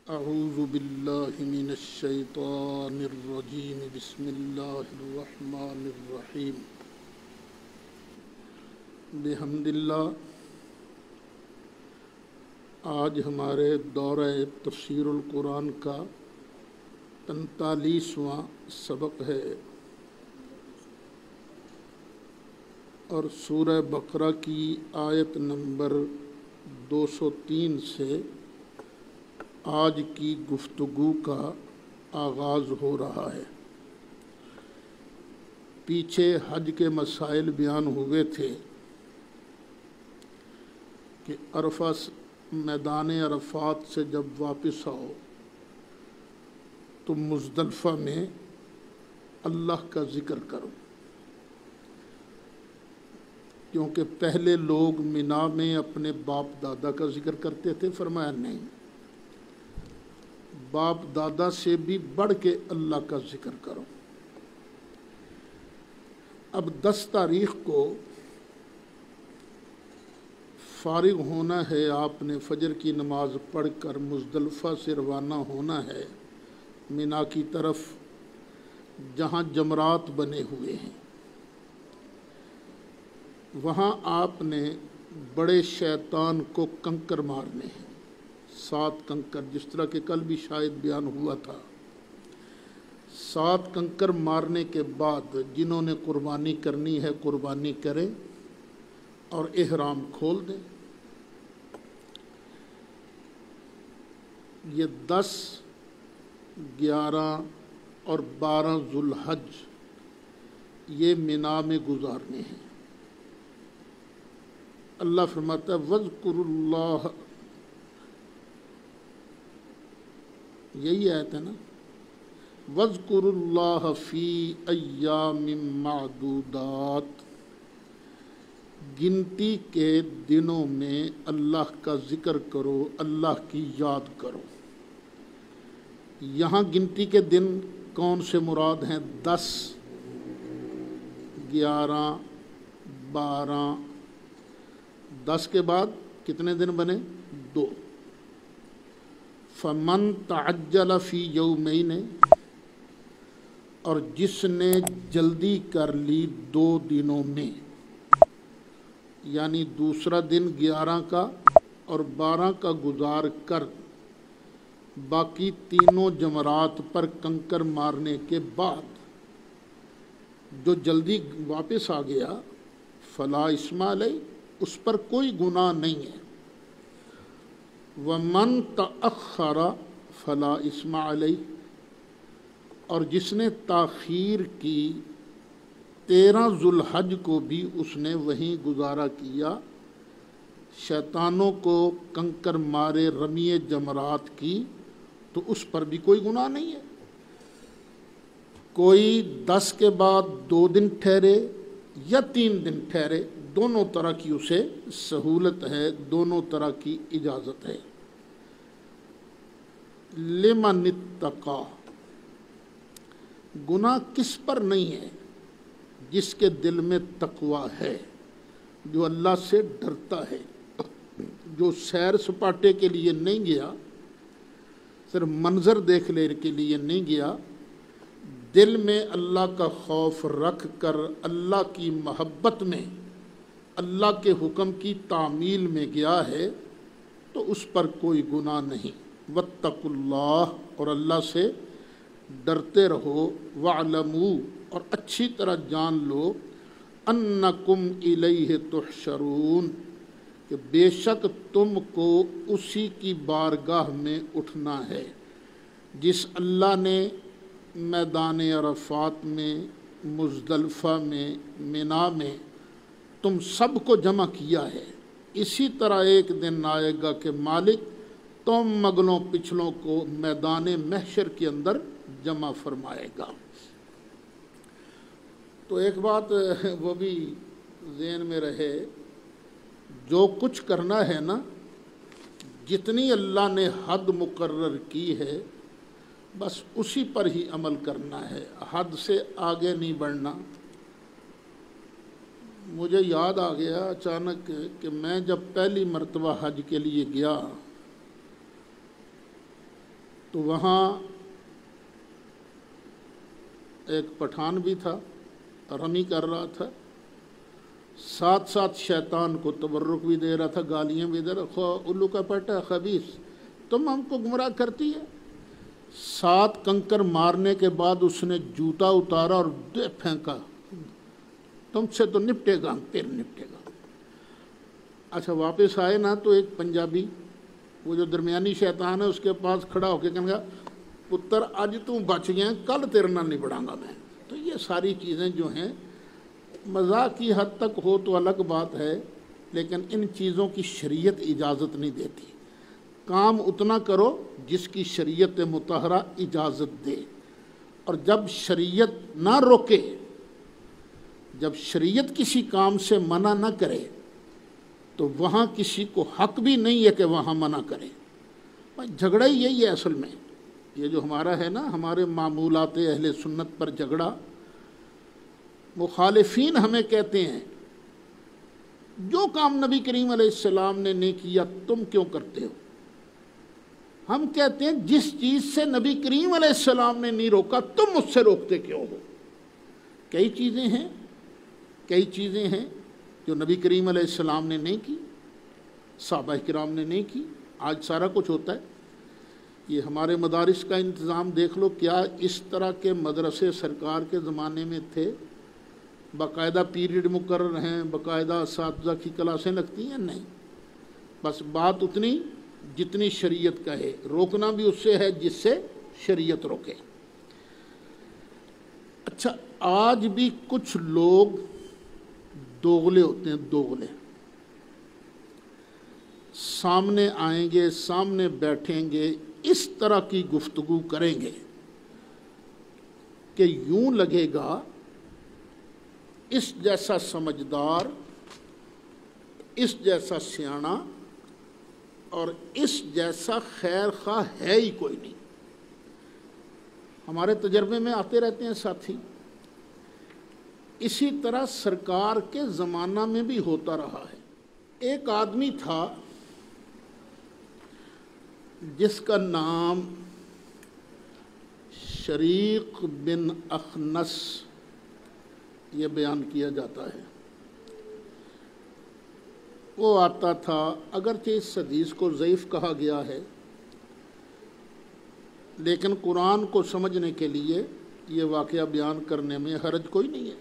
اعوذ باللہ من الشیطان الرجیم بسم اللہ الرحمن الرحیم بحمد اللہ۔ آج ہمارے دورہ تفسیر القرآن کا 45واں سبق ہے اور سورہ بقرہ کی آیت نمبر 203 سے آج کی گفتگو کا آغاز ہو رہا ہے۔ پیچھے حج کے مسائل بیان ہوئے تھے کہ میدان عرفات سے جب واپس آؤ تو مزدلفہ میں اللہ کا ذکر کرو، کیونکہ پہلے لوگ منا میں اپنے باپ دادا کا ذکر کرتے تھے۔ فرمایا نہیں، باپ دادا سے بھی بڑھ کے اللہ کا ذکر کرو۔ اب 10 تاریخ کو فارغ ہونا ہے، آپ نے فجر کی نماز پڑھ کر مزدلفہ سے روانہ ہونا ہے منا کی طرف، جہاں جمرات بنے ہوئے ہیں۔ وہاں آپ نے بڑے شیطان کو کنکر مارنے ہیں، 7 کنکر، جس طرح کہ کل بھی شاید بیان ہوا تھا۔ 7 کنکر مارنے کے بعد جنہوں نے قربانی کرنی ہے قربانی کریں اور احرام کھول دیں۔ یہ 10، 11 اور 12 ذوالحج یہ منا میں گزارنے ہیں۔ اللہ فرماتا ہے وَاذْكُرُوا اللَّهَ، یہی آیت ہے نا، وَاذْكُرُوا اللَّهَ فِي أَيَّامٍ مَّعْدُودَاتٍ، گنتی کے دنوں میں اللہ کا ذکر کرو، اللہ کی یاد کرو۔ یہاں گنتی کے دن کون سے مراد ہیں؟ 10، 11، 12، 10 کے بعد کتنے دن بنے؟ 2۔ فَمَن تَعَجَّلَ فِي يَوْمَيْنِ، اور جس نے جلدی کر لی 2 دنوں میں، یعنی دوسرا دن 11 کا اور 12 کا گزار کر باقی تینوں جمرات پر کنکر مارنے کے بعد جو جلدی واپس آ گیا، فلا اسم علیہ، اس پر کوئی گناہ نہیں ہے۔ ومن تأخر فلا اسم علیہ، اور جس نے تاخیر کی 13 ذوالحج کو بھی اس نے وہیں گزارا کیا، شیطانوں کو کنکر مارے، رمیے جمرات کی، تو اس پر بھی کوئی گناہ نہیں ہے۔ کوئی 10 کے بعد 2 دن ٹھہرے یا 3 دن ٹھہرے، دونوں طرح کی اسے سہولت ہے، دونوں طرح کی اجازت ہے۔ لمن اتقی، گناہ کس پر نہیں ہے؟ جس کے دل میں تقوی ہے، جو اللہ سے ڈرتا ہے، جو سیر سپاٹے کے لیے نہیں گیا، صرف منظر دیکھنے کے لیے نہیں گیا، دل میں اللہ کا خوف رکھ کر اللہ کی محبت میں اللہ کے حکم کی تعمیل میں گیا ہے، تو اس پر کوئی گناہ نہیں۔ واتقوا اللہ، اور اللہ سے ڈرتے رہو، وَاعْلَمُوا، اور اچھی طرح جان لو، انکم الیہ تحشرون، کہ بے شک تم کو اسی کی بارگاہ میں اٹھنا ہے۔ جس اللہ نے میدان عرفات میں، مزدلفہ میں، منا میں تم سب کو جمع کیا ہے، اسی طرح ایک دن آئے گا کہ مالک تم مغلوں پچھلوں کو میدان محشر کے اندر جمع فرمائے گا۔ تو ایک بات وہ بھی ذہن میں رہے، جو کچھ کرنا ہے نا، جتنی اللہ نے حد مقرر کی ہے بس اسی پر ہی عمل کرنا ہے، حد سے آگے نہیں بڑھنا۔ مجھے یاد آ گیا اچانک کہ میں جب پہلی مرتبہ حج کے لیے گیا تو وہاں ایک پٹھان بھی تھا، رمی کر رہا تھا، ساتھ ساتھ شیطان کو تبرک بھی دے رہا تھا، گالیاں بھی دے رہا، الو کا پٹا خبیث، تم ہم کو گمراہ کرتی ہے۔ 7 کنکر مارنے کے بعد اس نے جوتا اتارا اور پھینکا، تم سے تو نپٹے گا، پھر نپٹے گا۔ اچھا واپس آئے نا تو ایک پنجابی، وہ جو درمیانی شیطان ہے، اس کے پاس کھڑا ہو کے کہنے گا، پتر آج تم بچ گیا، کل تیرے نال نہیں بڑھاں گا میں۔ تو یہ ساری چیزیں جو ہیں مذاق کی حد تک ہو تو الگ بات ہے، لیکن ان چیزوں کی شریعت اجازت نہیں دیتی۔ کام اتنا کرو جس کی شریعت مطہرہ اجازت دے، اور جب شریعت نہ روکے، جب شریعت کسی کام سے منع نہ کرے تو وہاں کسی کو حق بھی نہیں ہے کہ وہاں منع کرے۔ جھگڑا ہی یہی ہے اصل میں، یہ جو ہمارا ہے نا، ہمارے معمولات اہل سنت پر جھگڑا، مخالفین ہمیں کہتے ہیں جو کام نبی کریم علیہ السلام نے نہیں کیا تم کیوں کرتے ہو؟ ہم کہتے ہیں جس چیز سے نبی کریم علیہ السلام نے نہیں روکا تم اس سے روکتے کیوں ہو؟ کئی چیزیں ہیں جو نبی کریم علیہ السلام نے نہیں کی، صحابہ کرام نے نہیں کی، آج سارا کچھ ہوتا ہے۔ یہ ہمارے مدارس کا انتظام دیکھ لو، کیا اس طرح کے مدرسے سرکار کے زمانے میں تھے؟ باقاعدہ پیریڈ مقرر ہیں، باقاعدہ اساتذہ کی کلاسیں لگتی ہیں؟ نہیں، بس بات اتنی جتنی شریعت کہے، روکنا بھی اس سے ہے جس سے شریعت روکے۔ اچھا، آج بھی کچھ لوگ دوغلے ہوتے ہیں، دوغلے، سامنے آئیں گے، سامنے بیٹھیں گے، اس طرح کی گفتگو کریں گے کہ یوں لگے گا اس جیسا سمجھدار، اس جیسا سیاںا اور اس جیسا خیر خواہ ہے ہی کوئی نہیں۔ ہمارے تجربے میں آتے رہتے ہیں ساتھی۔ اسی طرح سرکار کے زمانہ میں بھی ہوتا رہا ہے۔ ایک آدمی تھا جس کا نام شریق بن اخنس یہ بیان کیا جاتا ہے۔ وہ آتا تھا، اگرچہ اس حدیث کو ضعیف کہا گیا ہے، لیکن قرآن کو سمجھنے کے لیے یہ واقعہ بیان کرنے میں حرج کوئی نہیں ہے۔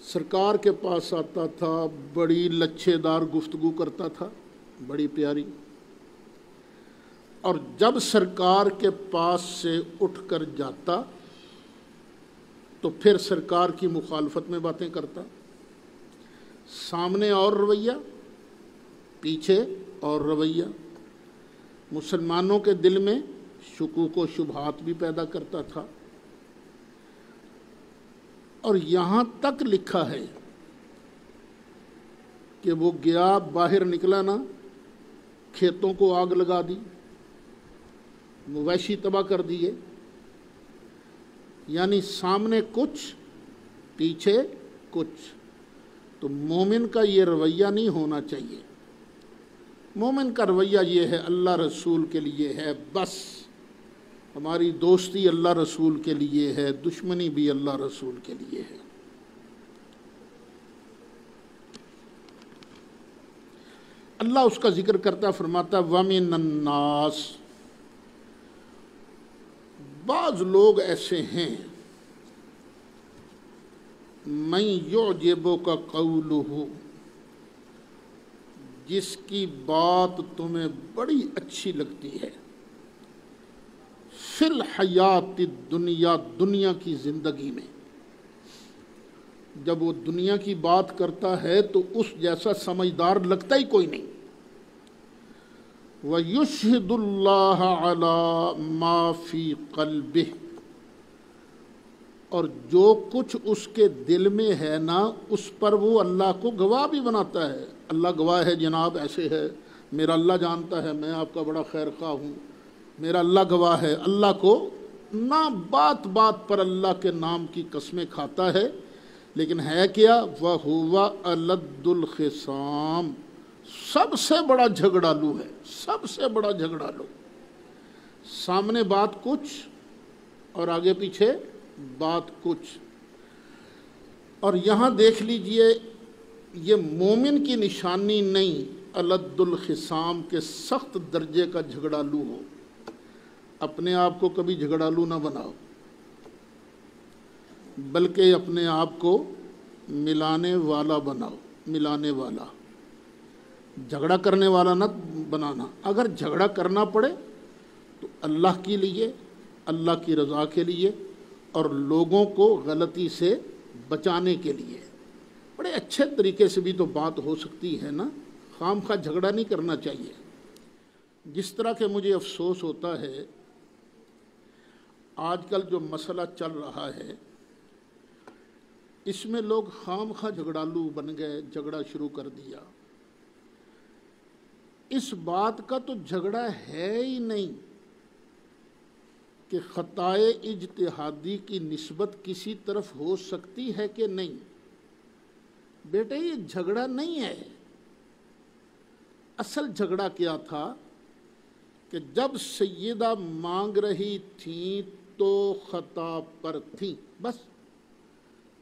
سرکار کے پاس آتا تھا، بڑی لچھے دار گفتگو کرتا تھا، بڑی پیاری، اور جب سرکار کے پاس سے اٹھ کر جاتا تو پھر سرکار کی مخالفت میں باتیں کرتا، سامنے اور رویہ، پیچھے اور رویہ، مسلمانوں کے دل میں شکوک و شبہات بھی پیدا کرتا تھا۔ اور یہاں تک لکھا ہے کہ وہ گیا، باہر نکلا نا، کھیتوں کو آگ لگا دی، مویشی تباہ کر دیے، یعنی سامنے کچھ پیچھے کچھ۔ تو مومن کا یہ رویہ نہیں ہونا چاہیے۔ مومن کا رویہ یہ ہے اللہ رسول کے لیے ہے، بس ہماری دوستی اللہ رسول کے لیے ہے، دشمنی بھی اللہ رسول کے لیے ہے۔ اللہ اس کا ذکر کرتا فرماتا وَمِنَ النَّاسِ، بعض لوگ ایسے ہیں مَن يُعْجِبُكَ قَوْلُهُ، جس کی بات تمہیں بڑی اچھی لگتی ہے، فی الحیات الدنیا، دنیا کی زندگی میں۔ جب وہ دنیا کی بات کرتا ہے تو اس جیسا سمجھدار لگتا ہی کوئی نہیں۔ وَيُشْهِدُ اللَّهَ عَلَى مَا فِي قَلْبِهِ، اور جو کچھ اس کے دل میں ہے نا، اس پر وہ اللہ کو گواہ بھی بناتا ہے۔ اللہ گواہ ہے جناب، ایسے ہے، میرا اللہ جانتا ہے، میں آپ کا بڑا خیر خواہ ہوں، میرا اللہ گواہ ہے۔ اللہ کو نہ بات بات پر اللہ کے نام کی قسمیں کھاتا ہے، لیکن ہے کیا؟ وَهُوَ أَلَدُّ الْخِصَامِ، سب سے بڑا جھگڑالو ہے، سب سے بڑا جھگڑالو۔ سامنے بات کچھ اور آگے پیچھے بات کچھ. اور یہاں دیکھ لیجئے یہ مومن کی نشانی نہیں الد الخصام کے سخت درجے کا جھگڑالو ہو. اپنے آپ کو کبھی جھگڑالو نہ بناؤ، بلکہ اپنے آپ کو ملانے والا بناؤ. ملانے والا، جھگڑا کرنے والا نہ بنانا. اگر جھگڑا کرنا پڑے تو اللہ کے لیے، اللہ کی رضا کے لیے اور لوگوں کو غلطی سے بچانے کے لیے. بڑے اچھے طریقے سے بھی تو بات ہو سکتی ہے نا، خام خواہ جھگڑا نہیں کرنا چاہیے. جس طرح کہ مجھے افسوس ہوتا ہے آج کل جو مسئلہ چل رہا ہے اس میں لوگ خام خواہ جھگڑالو بن گئے، جھگڑا شروع کر دیا. اس بات کا تو جھگڑا ہے ہی نہیں کہ خطائے اجتہادی کی نسبت کسی طرف ہو سکتی ہے کہ نہیں. بیٹے یہ جھگڑا نہیں ہے. اصل جھگڑا کیا تھا کہ جب سیدہ مانگ رہی تھیں تو خطا پر تھیں، بس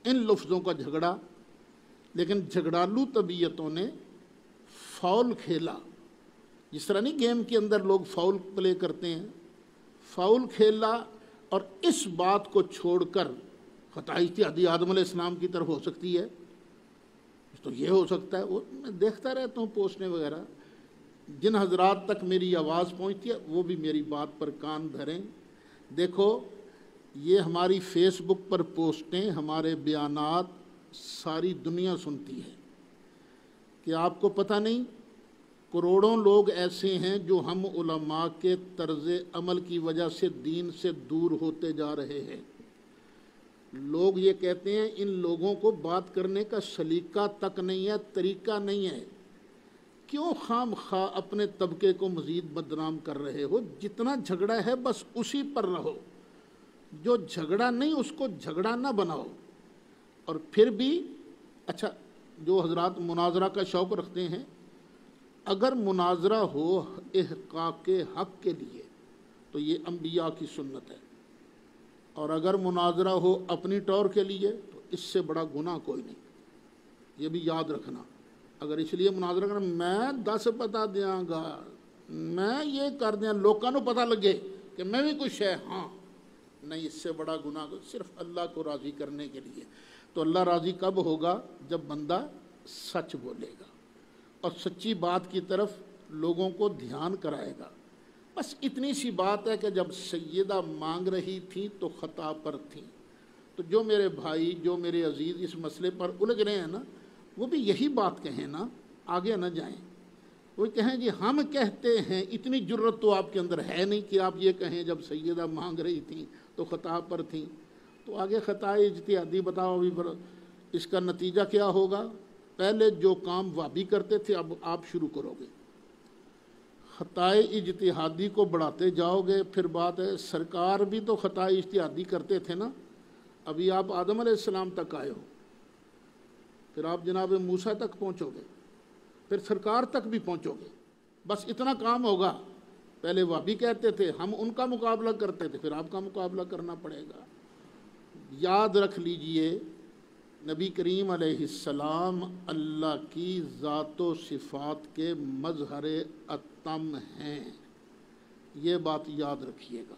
ان لفظوں کا جھگڑا. لیکن جھگڑالو طبیعتوں نے فاؤل کھیلا. جس طرح نہیں گیم کے اندر لوگ فاؤل پلے کرتے ہیں، فاؤل کھیلا اور اس بات کو چھوڑ کر خطا اجتہادی آدم علیہ السلام کی طرف ہو سکتی ہے تو یہ ہو سکتا ہے. وہ میں دیکھتا رہتا ہوں پوسٹیں وغیرہ. جن حضرات تک میری آواز پہنچتی ہے وہ بھی میری بات پر کان دھریں. دیکھو یہ ہماری فیس بک پر پوسٹیں، ہمارے بیانات ساری دنیا سنتی ہے. کہ آپ کو پتہ نہیں کروڑوں لوگ ایسے ہیں جو ہم علماء کے طرز عمل کی وجہ سے دین سے دور ہوتے جا رہے ہیں. لوگ یہ کہتے ہیں ان لوگوں کو بات کرنے کا سلیقہ تک نہیں ہے، طریقہ نہیں ہے. کیوں خام خواہ اپنے طبقے کو مزید بدنام کر رہے ہو؟ جتنا جھگڑا ہے بس اسی پر رہو، جو جھگڑا نہیں اس کو جھگڑا نہ بناؤ. اور پھر بھی اچھا جو حضرات مناظرہ کا شوق رکھتے ہیں، اگر مناظرہ ہو احقاق حق کے لیے تو یہ انبیاء کی سنت ہے، اور اگر مناظرہ ہو اپنی طور کے لیے تو اس سے بڑا گناہ کوئی نہیں. یہ بھی یاد رکھنا. اگر اس لیے مناظرہ کرنا میں 10 پتہ دیاں گا، میں یہ کر دیاں لوگوں کو پتہ لگے کہ میں بھی کچھ ہے، ہاں نہیں، اس سے بڑا گناہ صرف اللہ کو راضی کرنے کے لیے. تو اللہ راضی کب ہوگا؟ جب بندہ سچ بولے گا اور سچی بات کی طرف لوگوں کو دھیان کرائے گا. بس اتنی سی بات ہے کہ جب سیدہ مانگ رہی تھیں تو خطا پر تھیں. تو جو میرے بھائی، جو میرے عزیز اس مسئلے پر الجھ رہے ہیں نا، وہ بھی یہی بات کہیں نا، آگے نہ جائیں. وہ کہیں جی ہم کہتے ہیں. اتنی جرت تو آپ کے اندر ہے نہیں کہ آپ یہ کہیں جب سیدہ مانگ رہی تھیں تو خطا پر تھیں. تو آگے خطائے اجتہادی بتاؤ ابھی اس کا نتیجہ کیا ہوگا؟ پہلے جو کام وہابی کرتے تھے اب آپ شروع کرو گے. خطائے اجتہادی کو بڑھاتے جاؤ گے. پھر بات ہے سرکار بھی تو خطائے اجتہادی کرتے تھے نا. ابھی آپ آدم علیہ السلام تک آئے ہو، پھر آپ جناب موسیٰ تک پہنچو گے، پھر سرکار تک بھی پہنچو گے. بس اتنا کام ہوگا. پہلے وہابی کہتے تھے، ہم ان کا مقابلہ کرتے تھے، پھر آپ کا مقابلہ کرنا پڑے گا. یاد رکھ لیجئے نبی کریم علیہ السلام اللہ کی ذات و صفات کے مظہر اتم ہیں. یہ بات یاد رکھیے گا.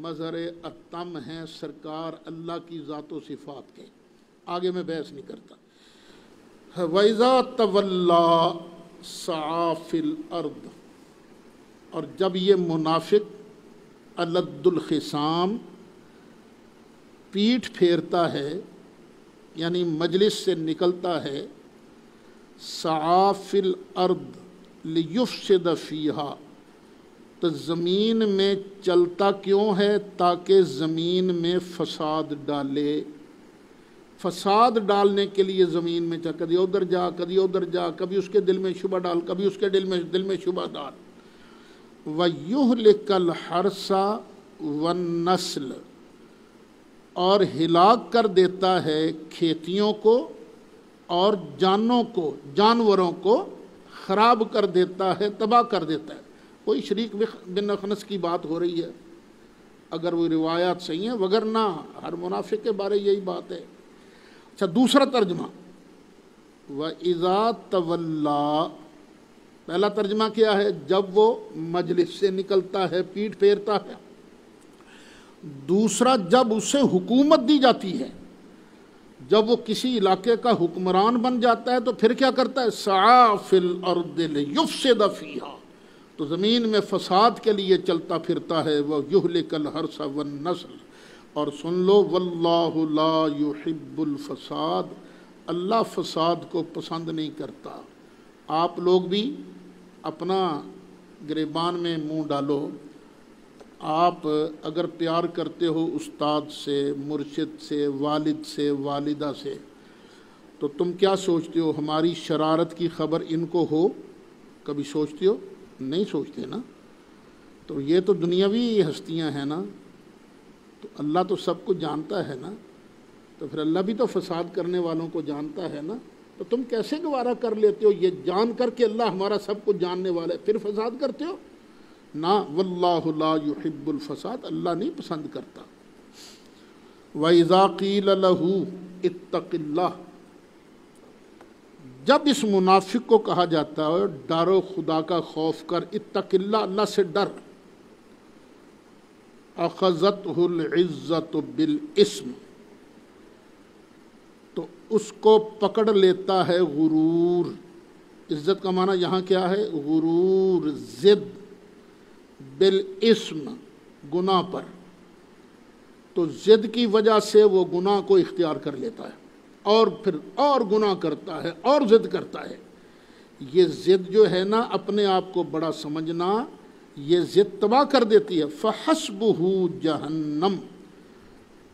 مظہر اتم ہیں سرکار اللہ کی ذات و صفات کے. آگے میں بحث نہیں کرتا. وَإِذَا تَوَلَّا سَعَى فِي الْأَرْضِ، اور جب یہ منافق الد الخصام پیٹھ پھیرتا ہے یعنی مجلس سے نکلتا ہے، سعی فی الارض لیفسد فیہا، تو زمین میں چلتا کیوں ہے؟ تاکہ زمین میں فساد ڈالے. فساد ڈالنے کے لیے زمین میں چل، کبھی ادھر جا کبھی ادھر جا، کبھی اس کے دل میں شبہ ڈال، کبھی اس کے دل میں شبہ ڈال. وَيُهْلِكَ الْحَرْثَ وَالنَّسْلَ، اور ہلاک کر دیتا ہے کھیتیوں کو اور جانوں کو، جانوروں کو خراب کر دیتا ہے، تباہ کر دیتا ہے. کوئی شریک بن اخنس کی بات ہو رہی ہے اگر وہ روایات صحیح ہیں، وگرنہ ہر منافق کے بارے یہی بات ہے۔ اچھا دوسرا ترجمہ وَإِذَا تَوَلَّا، پہلا ترجمہ کیا ہے؟ جب وہ مجلس سے نکلتا ہے، پیٹھ پھیرتا ہے۔ دوسرا جب اسے حکومت دی جاتی ہے، جب وہ کسی علاقے کا حکمران بن جاتا ہے تو پھر کیا کرتا ہے؟ سعی فی الارض لیفسد فیہا، تو زمین میں فساد کے لیے چلتا پھرتا ہے۔ ویہلک الحرث والنسل، اور سن لو واللہ لا یحب الفساد، اللہ فساد کو پسند نہیں کرتا۔ آپ لوگ بھی اپنا گریبان میں منہ ڈالو، آپ اگر پیار کرتے ہو استاد سے، مرشد سے، والد سے، والدہ سے، تو تم کیا سوچتے ہو ہماری شرارت کی خبر ان کو ہو؟ کبھی سوچتے ہو؟ نہیں سوچتے نا۔ تو یہ تو دنیاوی ہستیاں ہیں نا، تو اللہ تو سب کو جانتا ہے نا، تو پھر اللہ بھی تو فساد کرنے والوں کو جانتا ہے نا، تو تم کیسے گوارا کر لیتے ہو یہ جان کر کے اللہ ہمارا سب کچھ جاننے والا ہے، پھر فساد کرتے ہو؟ نا، واللہ لا یحب الفساد، اللہ نہیں پسند کرتا۔ وَإِذَا قِيلَ لَهُ اتَّقِ اللَّهَ، جب اس منافق کو کہا جاتا ہے ڈرو خدا کا خوف کر، اتق اللہ، اللہ سے ڈر، اخذتہ العزت بالاسم، تو اس کو پکڑ لیتا ہے غرور۔ عزت کا معنی یہاں کیا ہے؟ غرور، ضد، بالاسم، گناہ پر، تو ضد کی وجہ سے وہ گناہ کو اختیار کر لیتا ہے اور پھر اور گناہ کرتا ہے اور ضد کرتا ہے۔ یہ ضد جو ہے نا، اپنے آپ کو بڑا سمجھنا، یہ ضد تباہ کر دیتی ہے۔ فَحَسْبُهُ جہنم،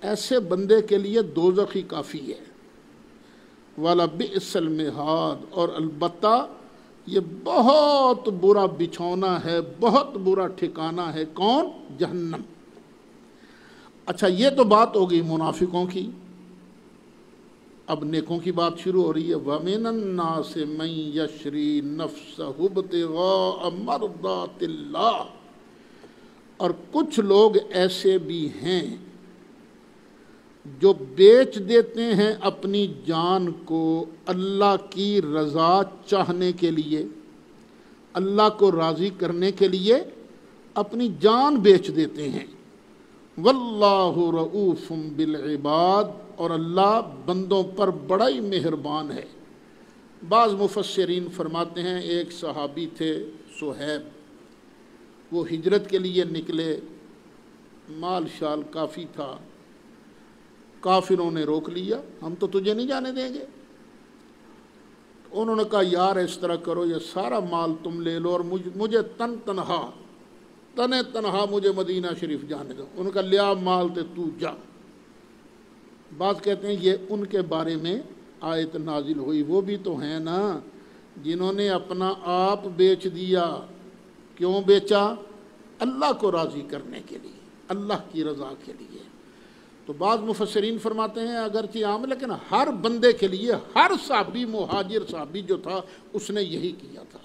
ایسے بندے کے لیے دوزخ ہی کافی ہے۔ وَلَبِئْسَ الْمِہَادُ، اور البتہ یہ بہت برا بچھونا ہے، بہت برا ٹھکانہ ہے۔ کون؟ جہنم۔ اچھا یہ تو بات ہو گئی منافقوں کی، اب نیکوں کی بات شروع ہو رہی ہے۔ وَمِنَ النَّاسِ مَن يَشْرِي نَفْسَهُ ابْتِغَاءَ مَرْضَاتِ اللَّهِ، اور کچھ لوگ ایسے بھی ہیں جو بیچ دیتے ہیں اپنی جان کو اللہ کی رضا چاہنے کے لیے، اللہ کو راضی کرنے کے لیے اپنی جان بیچ دیتے ہیں۔ واللہ رؤوف بالعباد، اور اللہ بندوں پر بڑا ہی مہربان ہے۔ بعض مفسرین فرماتے ہیں ایک صحابی تھے صہیب، وہ ہجرت کے لیے نکلے، مال شال کافی تھا، کافروں نے روک لیا، ہم تو تجھے نہیں جانے دیں گے۔ انہوں نے کہا یار اس طرح کرو، یہ سارا مال تم لے لو اور مجھے تنہا مجھے مدینہ شریف جانے دو۔ انہوں نے کہا لیا مال تے تو جا۔ بعض کہتے ہیں یہ ان کے بارے میں آیت نازل ہوئی، وہ بھی تو ہیں نا جنہوں نے اپنا آپ بیچ دیا۔ کیوں بیچا؟ اللہ کو راضی کرنے کے لیے، اللہ کی رضا کے لیے۔ تو بعض مفسرین فرماتے ہیں اگرچہ عام، لیکن ہر بندے کے لیے، ہر صحابی، مہاجر صحابی جو تھا اس نے یہی کیا تھا۔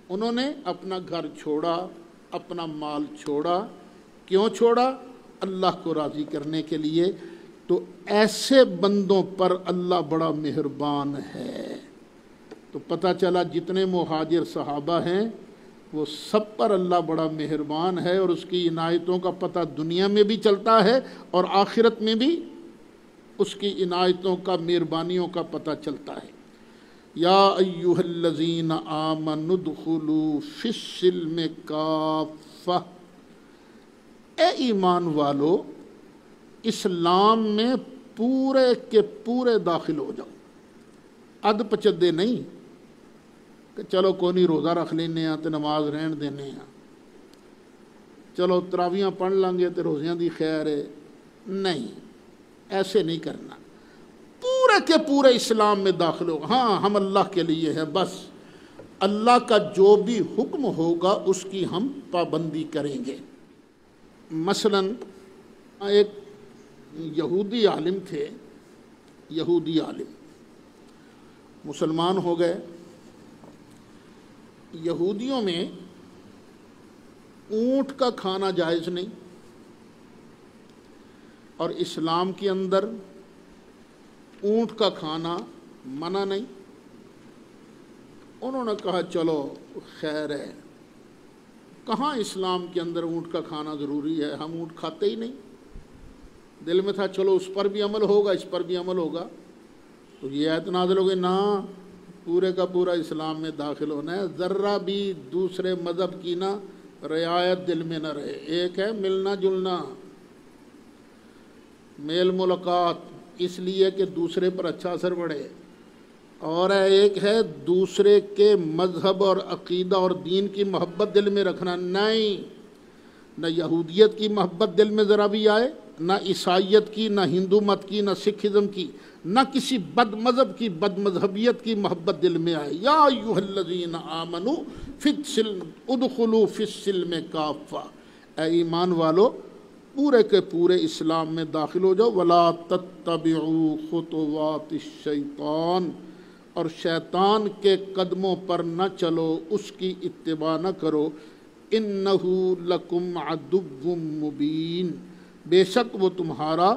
انہوں نے اپنا گھر چھوڑا، اپنا مال چھوڑا۔ کیوں چھوڑا؟ اللہ کو راضی کرنے کے لیے۔ تو ایسے بندوں پر اللہ بڑا مہربان ہے۔ تو پتہ چلا جتنے مہاجر صحابہ ہیں وہ سب پر اللہ بڑا مہربان ہے، اور اس کی عنایتوں کا پتہ دنیا میں بھی چلتا ہے اور آخرت میں بھی اس کی عنایتوں کا، مہربانیوں کا پتہ چلتا ہے۔ یا ایھا الذین آمنوا ادخلوا فی السلم کافہ، اے ایمان والو اسلام میں پورے کے پورے داخل ہو جاؤ، اد پچدے نہیں کہ چلو کوئی نہیں روزہ رکھ لینے ہاں تے نماز رہن دینے ہاں، چلو تراویاں پڑھ لیں گے تے روزیاں دی خیر ہے۔ نہیں، ایسے نہیں کرنا، پورے کے پورے اسلام میں داخل ہو۔ ہاں ہم اللہ کے لیے ہے، بس اللہ کا جو بھی حکم ہوگا اس کی ہم پابندی کریں گے۔ مثلا ایک یہودی عالم تھے، یہودی عالم مسلمان ہو گئے۔ یہودیوں میں اونٹ کا کھانا جائز نہیں، اور اسلام کے اندر اونٹ کا کھانا منع نہیں۔ انہوں نے کہا چلو خیر ہے، کہاں اسلام کے اندر اونٹ کا کھانا ضروری ہے، ہم اونٹ کھاتے ہی نہیں۔ دل میں تھا چلو اس پر بھی عمل ہوگا، اس پر بھی عمل ہوگا، تو یہ آیت نازل ہو گئی، نہ پورے کا پورا اسلام میں داخل ہونا ہے، ذرہ بھی دوسرے مذہب کی نہ رعایت دل میں نہ رہے۔ ایک ہے ملنا جلنا، میل ملاقات اس لیے کہ دوسرے پر اچھا اثر پڑے، اور ایک ہے دوسرے کے مذہب اور عقیدہ اور دین کی محبت دل میں رکھنا۔ نہیں، نہ یہودیت کی محبت دل میں ذرا بھی آئے، نہ عیسائیت کی، نہ ہندو مت کی، نہ سکھزم کی، نہ کسی بد مذہب کی، بد مذہبیت کی محبت دل میں آئے۔ یا ایھا الذین آمنوا ادخلوا فی السلم کافہ، اے ایمان والو پورے کے پورے اسلام میں داخل ہو جاؤ۔ ولا تتبعوا خطوات الشیطان، اور شیطان کے قدموں پر نہ چلو، اس کی اتباع نہ کرو۔ انہ لکم عدو مبین، بے شک وہ تمہارا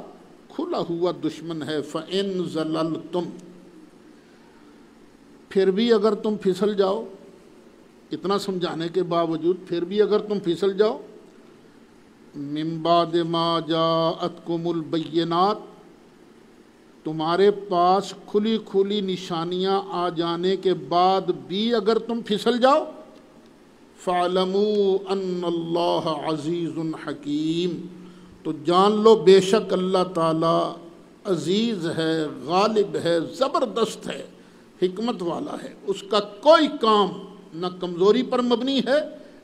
کھلا ہوا دشمن ہے۔ فَإِن زَلَلْتُمْ، پھر بھی اگر تم پھسل جاؤ، اتنا سمجھانے کے باوجود پھر بھی اگر تم پھسل جاؤ، مِن بَعْدِ مَا جَاءَتْكُمُ الْبَيِّنَاتُ، تمہارے پاس کھلی کھلی نشانیاں آ جانے کے بعد بھی اگر تم پھسل جاؤ، فَاعْلَمُوا أَنَّ اللَّهَ عَزِيزٌ حَكِيمٌ، تو جان لو بے شک اللہ تعالیٰ عزیز ہے، غالب ہے، زبردست ہے، حکمت والا ہے۔ اس کا کوئی کام نہ کمزوری پر مبنی ہے،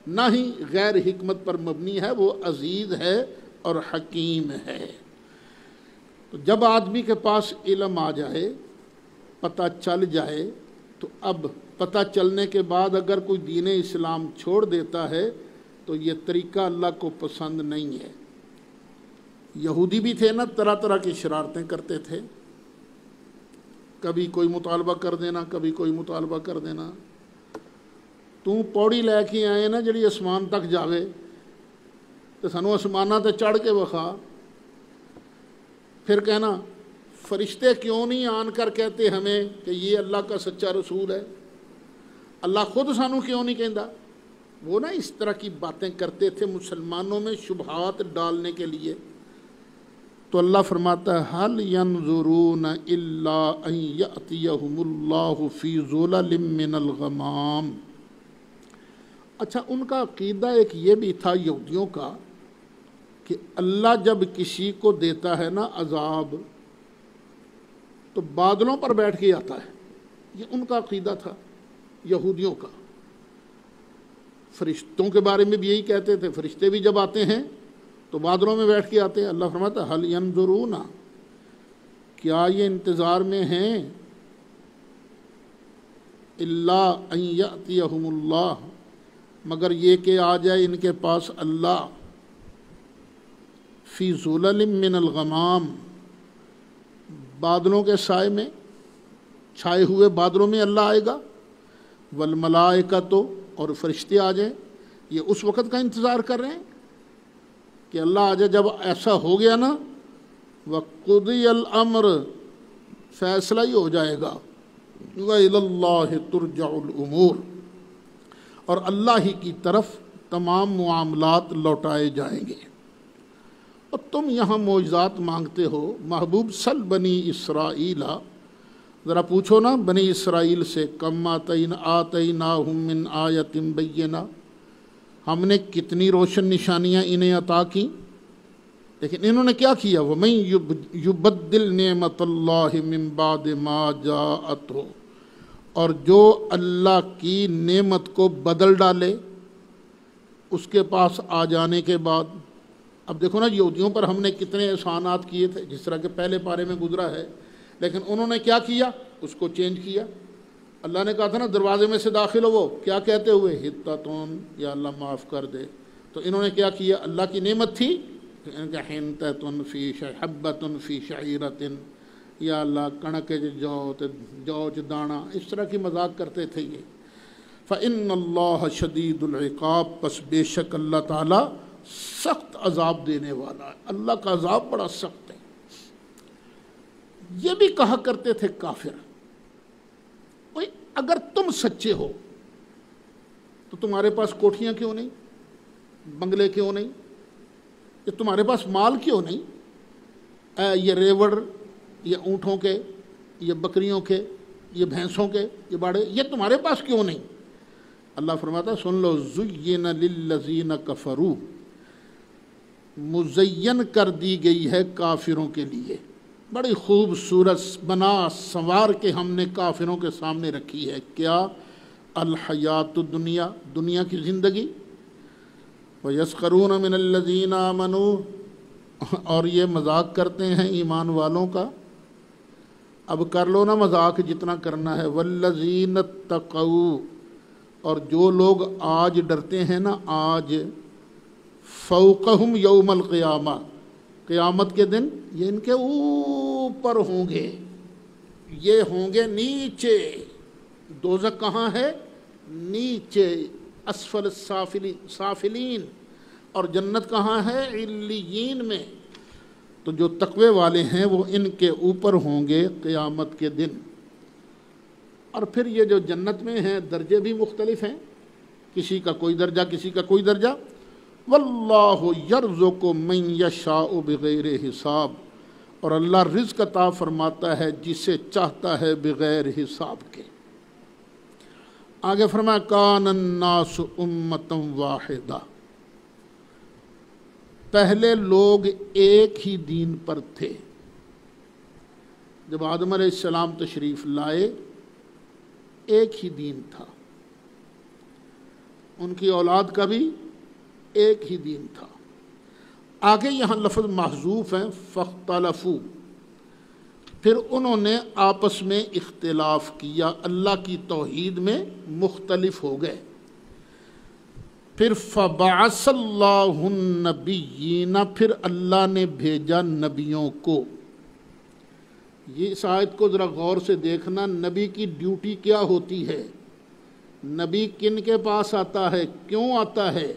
نہ ہی غیر حکمت پر مبنی ہے، وہ عزیز ہے اور حکیم ہے۔ تو جب آدمی کے پاس علم آ جائے، پتہ چل جائے، تو اب پتہ چلنے کے بعد اگر کوئی دین اسلام چھوڑ دیتا ہے تو یہ طریقہ اللہ کو پسند نہیں ہے۔ یہودی بھی تھے نا، طرح طرح کی شرارتیں کرتے تھے، کبھی کوئی مطالبہ کر دینا، کبھی کوئی مطالبہ کر دینا۔ تو پوڑی لے کے آئے نا جڑی اسمان تک جاوے، تو سانو اسمانہ تے چڑھ کے وکھا۔ پھر کہنا فرشتے کیوں نہیں آن کر کہتے ہمیں کہ یہ اللہ کا سچا رسول ہے، اللہ خود سانو کیوں نہیں کہندا۔ وہ نا اس طرح کی باتیں کرتے تھے مسلمانوں میں شبہات ڈالنے کے لیے۔ تو اللہ فرماتا ہے هَلْ يَنظُرُونَ إِلَّا أَن يَأْتِيَهُمُ اللَّهُ فِي ظُلَلٍ مِّنَ الْغَمَامِ۔ اچھا، ان کا عقیدہ ایک یہ بھی تھا یہودیوں کا کہ اللہ جب کسی کو دیتا ہے نا عذاب، تو بادلوں پر بیٹھ کے آتا ہے۔ یہ ان کا عقیدہ تھا یہودیوں کا۔ فرشتوں کے بارے میں بھی یہی کہتے تھے، فرشتے بھی جب آتے ہیں تو بادلوں میں بیٹھ کے آتے ہیں۔ اللہ فرماتا ہے هَلْ يَنظُرُونَ، کیا یہ انتظار میں ہیں، إِلَّا أَن يَأْتِيَهُمُ اللَّهُ، مگر یہ کہ آ جائے ان کے پاس اللہ، فی ظلل من الغمام، بادلوں کے سائے میں، چھائے ہوئے بادلوں میں اللہ آئے گا، والملائکۃ، اور فرشتے آ جائیں۔ یہ اس وقت کا انتظار کر رہے ہیں کہ اللہ آ جائے۔ جب ایسا ہو گیا نا، وَقُضِيَ الْأَمْرُ، فیصلہ ہی ہو جائے گا، وَإِلَى اللَّهِ تُرْجَعُ الْأُمُورُ، اور اللہ ہی کی طرف تمام معاملات لوٹائے جائیں گے۔ اور تم یہاں معجزات مانگتے ہو، محبوب سل بنی اسرائیل، ذرا پوچھو نا بنی اسرائیل سے، کم آتیناہم من آیۃ بینہ، ہم نے کتنی روشن نشانیاں انہیں عطا کی، لیکن انہوں نے کیا کیا؟ وَمَن یُبَدِّلْ نِعْمَتَ اللَّهِ مِن بَعْدِ مَا جَاءَتْهُ، اور جو اللہ کی نعمت کو بدل ڈالے اس کے پاس آ جانے کے بعد۔ اب دیکھو نا، یہودیوں پر ہم نے کتنے احسانات کیے تھے، جس طرح کہ پہلے پارے میں گزرا ہے، لیکن انہوں نے کیا کیا؟ اس کو چینج کیا۔ اللہ نے کہا تھا نا دروازے میں سے داخل ہو، وہ کیا کہتے ہوئے؟ حطۃ، یا اللہ معاف کر دے۔ تو انہوں نے کیا کیا؟ اللہ کی نعمت تھی، حنطۃ فی حبۃ فی شعیرۃ، یا اللہ کڑک جو چ دانا، اس طرح کی مذاق کرتے تھے یہ۔ فَإِنَّ اللَّهَ شَدِيدُ الْعِقَابِ، پس بے شک اللہ تعالیٰ سخت عذاب دینے والا ہے، اللہ کا عذاب بڑا سخت ہے۔ یہ بھی کہا کرتے تھے کافر، اوئے اگر تم سچے ہو تو تمہارے پاس کوٹھیاں کیوں نہیں، بنگلے کیوں نہیں، یہ تمہارے پاس مال کیوں نہیں، یہ ریوڑ، یہ اونٹوں کے، یہ بکریوں کے، یہ بھینسوں کے، یہ باڑے، یہ تمہارے پاس کیوں نہیں؟ اللہ فرماتا ہے سن لو، زُيِّنَ لِلَّذِينَ كَفَرُوا، مزین کر دی گئی ہے کافروں کے لیے، بڑی خوبصورت بنا سنوار کے ہم نے کافروں کے سامنے رکھی ہے، کیا؟ الحیات الدنیا، دنیا کی زندگی، وَيَسْخَرُونَ مِنَ الَّذِينَ آمَنُوا، اور یہ مذاق کرتے ہیں ایمان والوں کا، اب کر لو نا مذاق جتنا کرنا ہے، وَالَّذِينَ اتَّقَوْا، اور جو لوگ آج ڈرتے ہیں نا، آج فوقہم یوم القیامہ، قیامت کے دن یہ ان کے اوپر ہوں گے، یہ ہوں گے نیچے، دوزخ کہاں ہے؟ نیچے، اسفل سافلین، اور جنت کہاں ہے؟ علیین میں۔ تو جو تقوی والے ہیں وہ ان کے اوپر ہوں گے قیامت کے دن۔ اور پھر یہ جو جنت میں ہیں درجے بھی مختلف ہیں، کسی کا کوئی درجہ، کسی کا کوئی درجہ۔ واللہ یرزق من یشاء بغیر حساب، اور اللہ رزق عطا فرماتا ہے جسے چاہتا ہے بغیر حساب کے۔ آگے فرمایا کان الناس امۃ واحدہ، پہلے لوگ ایک ہی دین پر تھے، جب آدم علیہ السلام تشریف لائے ایک ہی دین تھا، ان کی اولاد کا بھی ایک ہی دین تھا۔ آگے یہاں لفظ محذوف ہیں، فاختلفوا، پھر انہوں نے آپس میں اختلاف کیا، اللہ کی توحید میں مختلف ہو گئے۔ پھر فبعث اللہ النبیین، پھر اللہ نے بھیجا نبیوں کو۔ یہ اس آیت کو ذرا غور سے دیکھنا، نبی کی ڈیوٹی کیا ہوتی ہے، نبی کن کے پاس آتا ہے، کیوں آتا ہے؟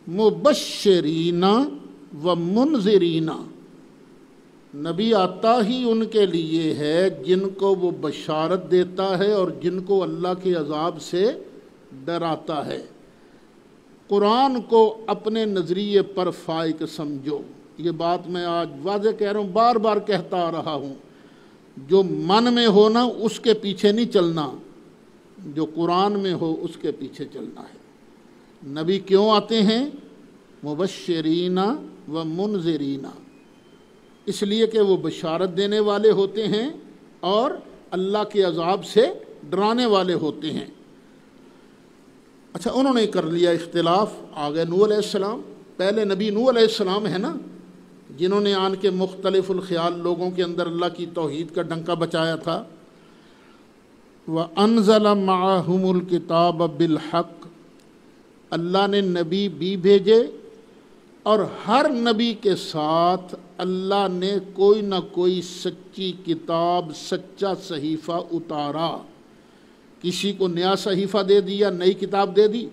مبشرین و منذرین، نبی آتا ہی ان کے لیے ہے جن کو وہ بشارت دیتا ہے اور جن کو اللہ کے عذاب سے ڈراتا ہے۔ قرآن کو اپنے نظریے پر فائق سمجھو، یہ بات میں آج واضح کہہ رہا ہوں، بار بار کہتا آ رہا ہوں، جو من میں ہو نا اس کے پیچھے نہیں چلنا، جو قرآن میں ہو اس کے پیچھے چلنا ہے۔ نبی کیوں آتے ہیں؟ مبشرین و منذرین، اس لیے کہ وہ بشارت دینے والے ہوتے ہیں اور اللہ کے عذاب سے ڈرانے والے ہوتے ہیں۔ اچھا، انہوں نے کر لیا اختلاف، آگے نوح علیہ السلام، پہلے نبی نوح علیہ السلام ہے نا، جنہوں نے آن کے مختلف الخیال لوگوں کے اندر اللہ کی توحید کا ڈنکا بچایا تھا۔ وَأَنزَلَ مَعَهُمُ الْكِتَابَ بِالْحَقِّ، اللہ نے نبی بھی بھیجے اور ہر نبی کے ساتھ اللہ نے کوئی نہ کوئی سچی کتاب، سچا صحیفہ اتارا، کسی کو نیا صحیفہ دے دیا، نئی کتاب دے دی،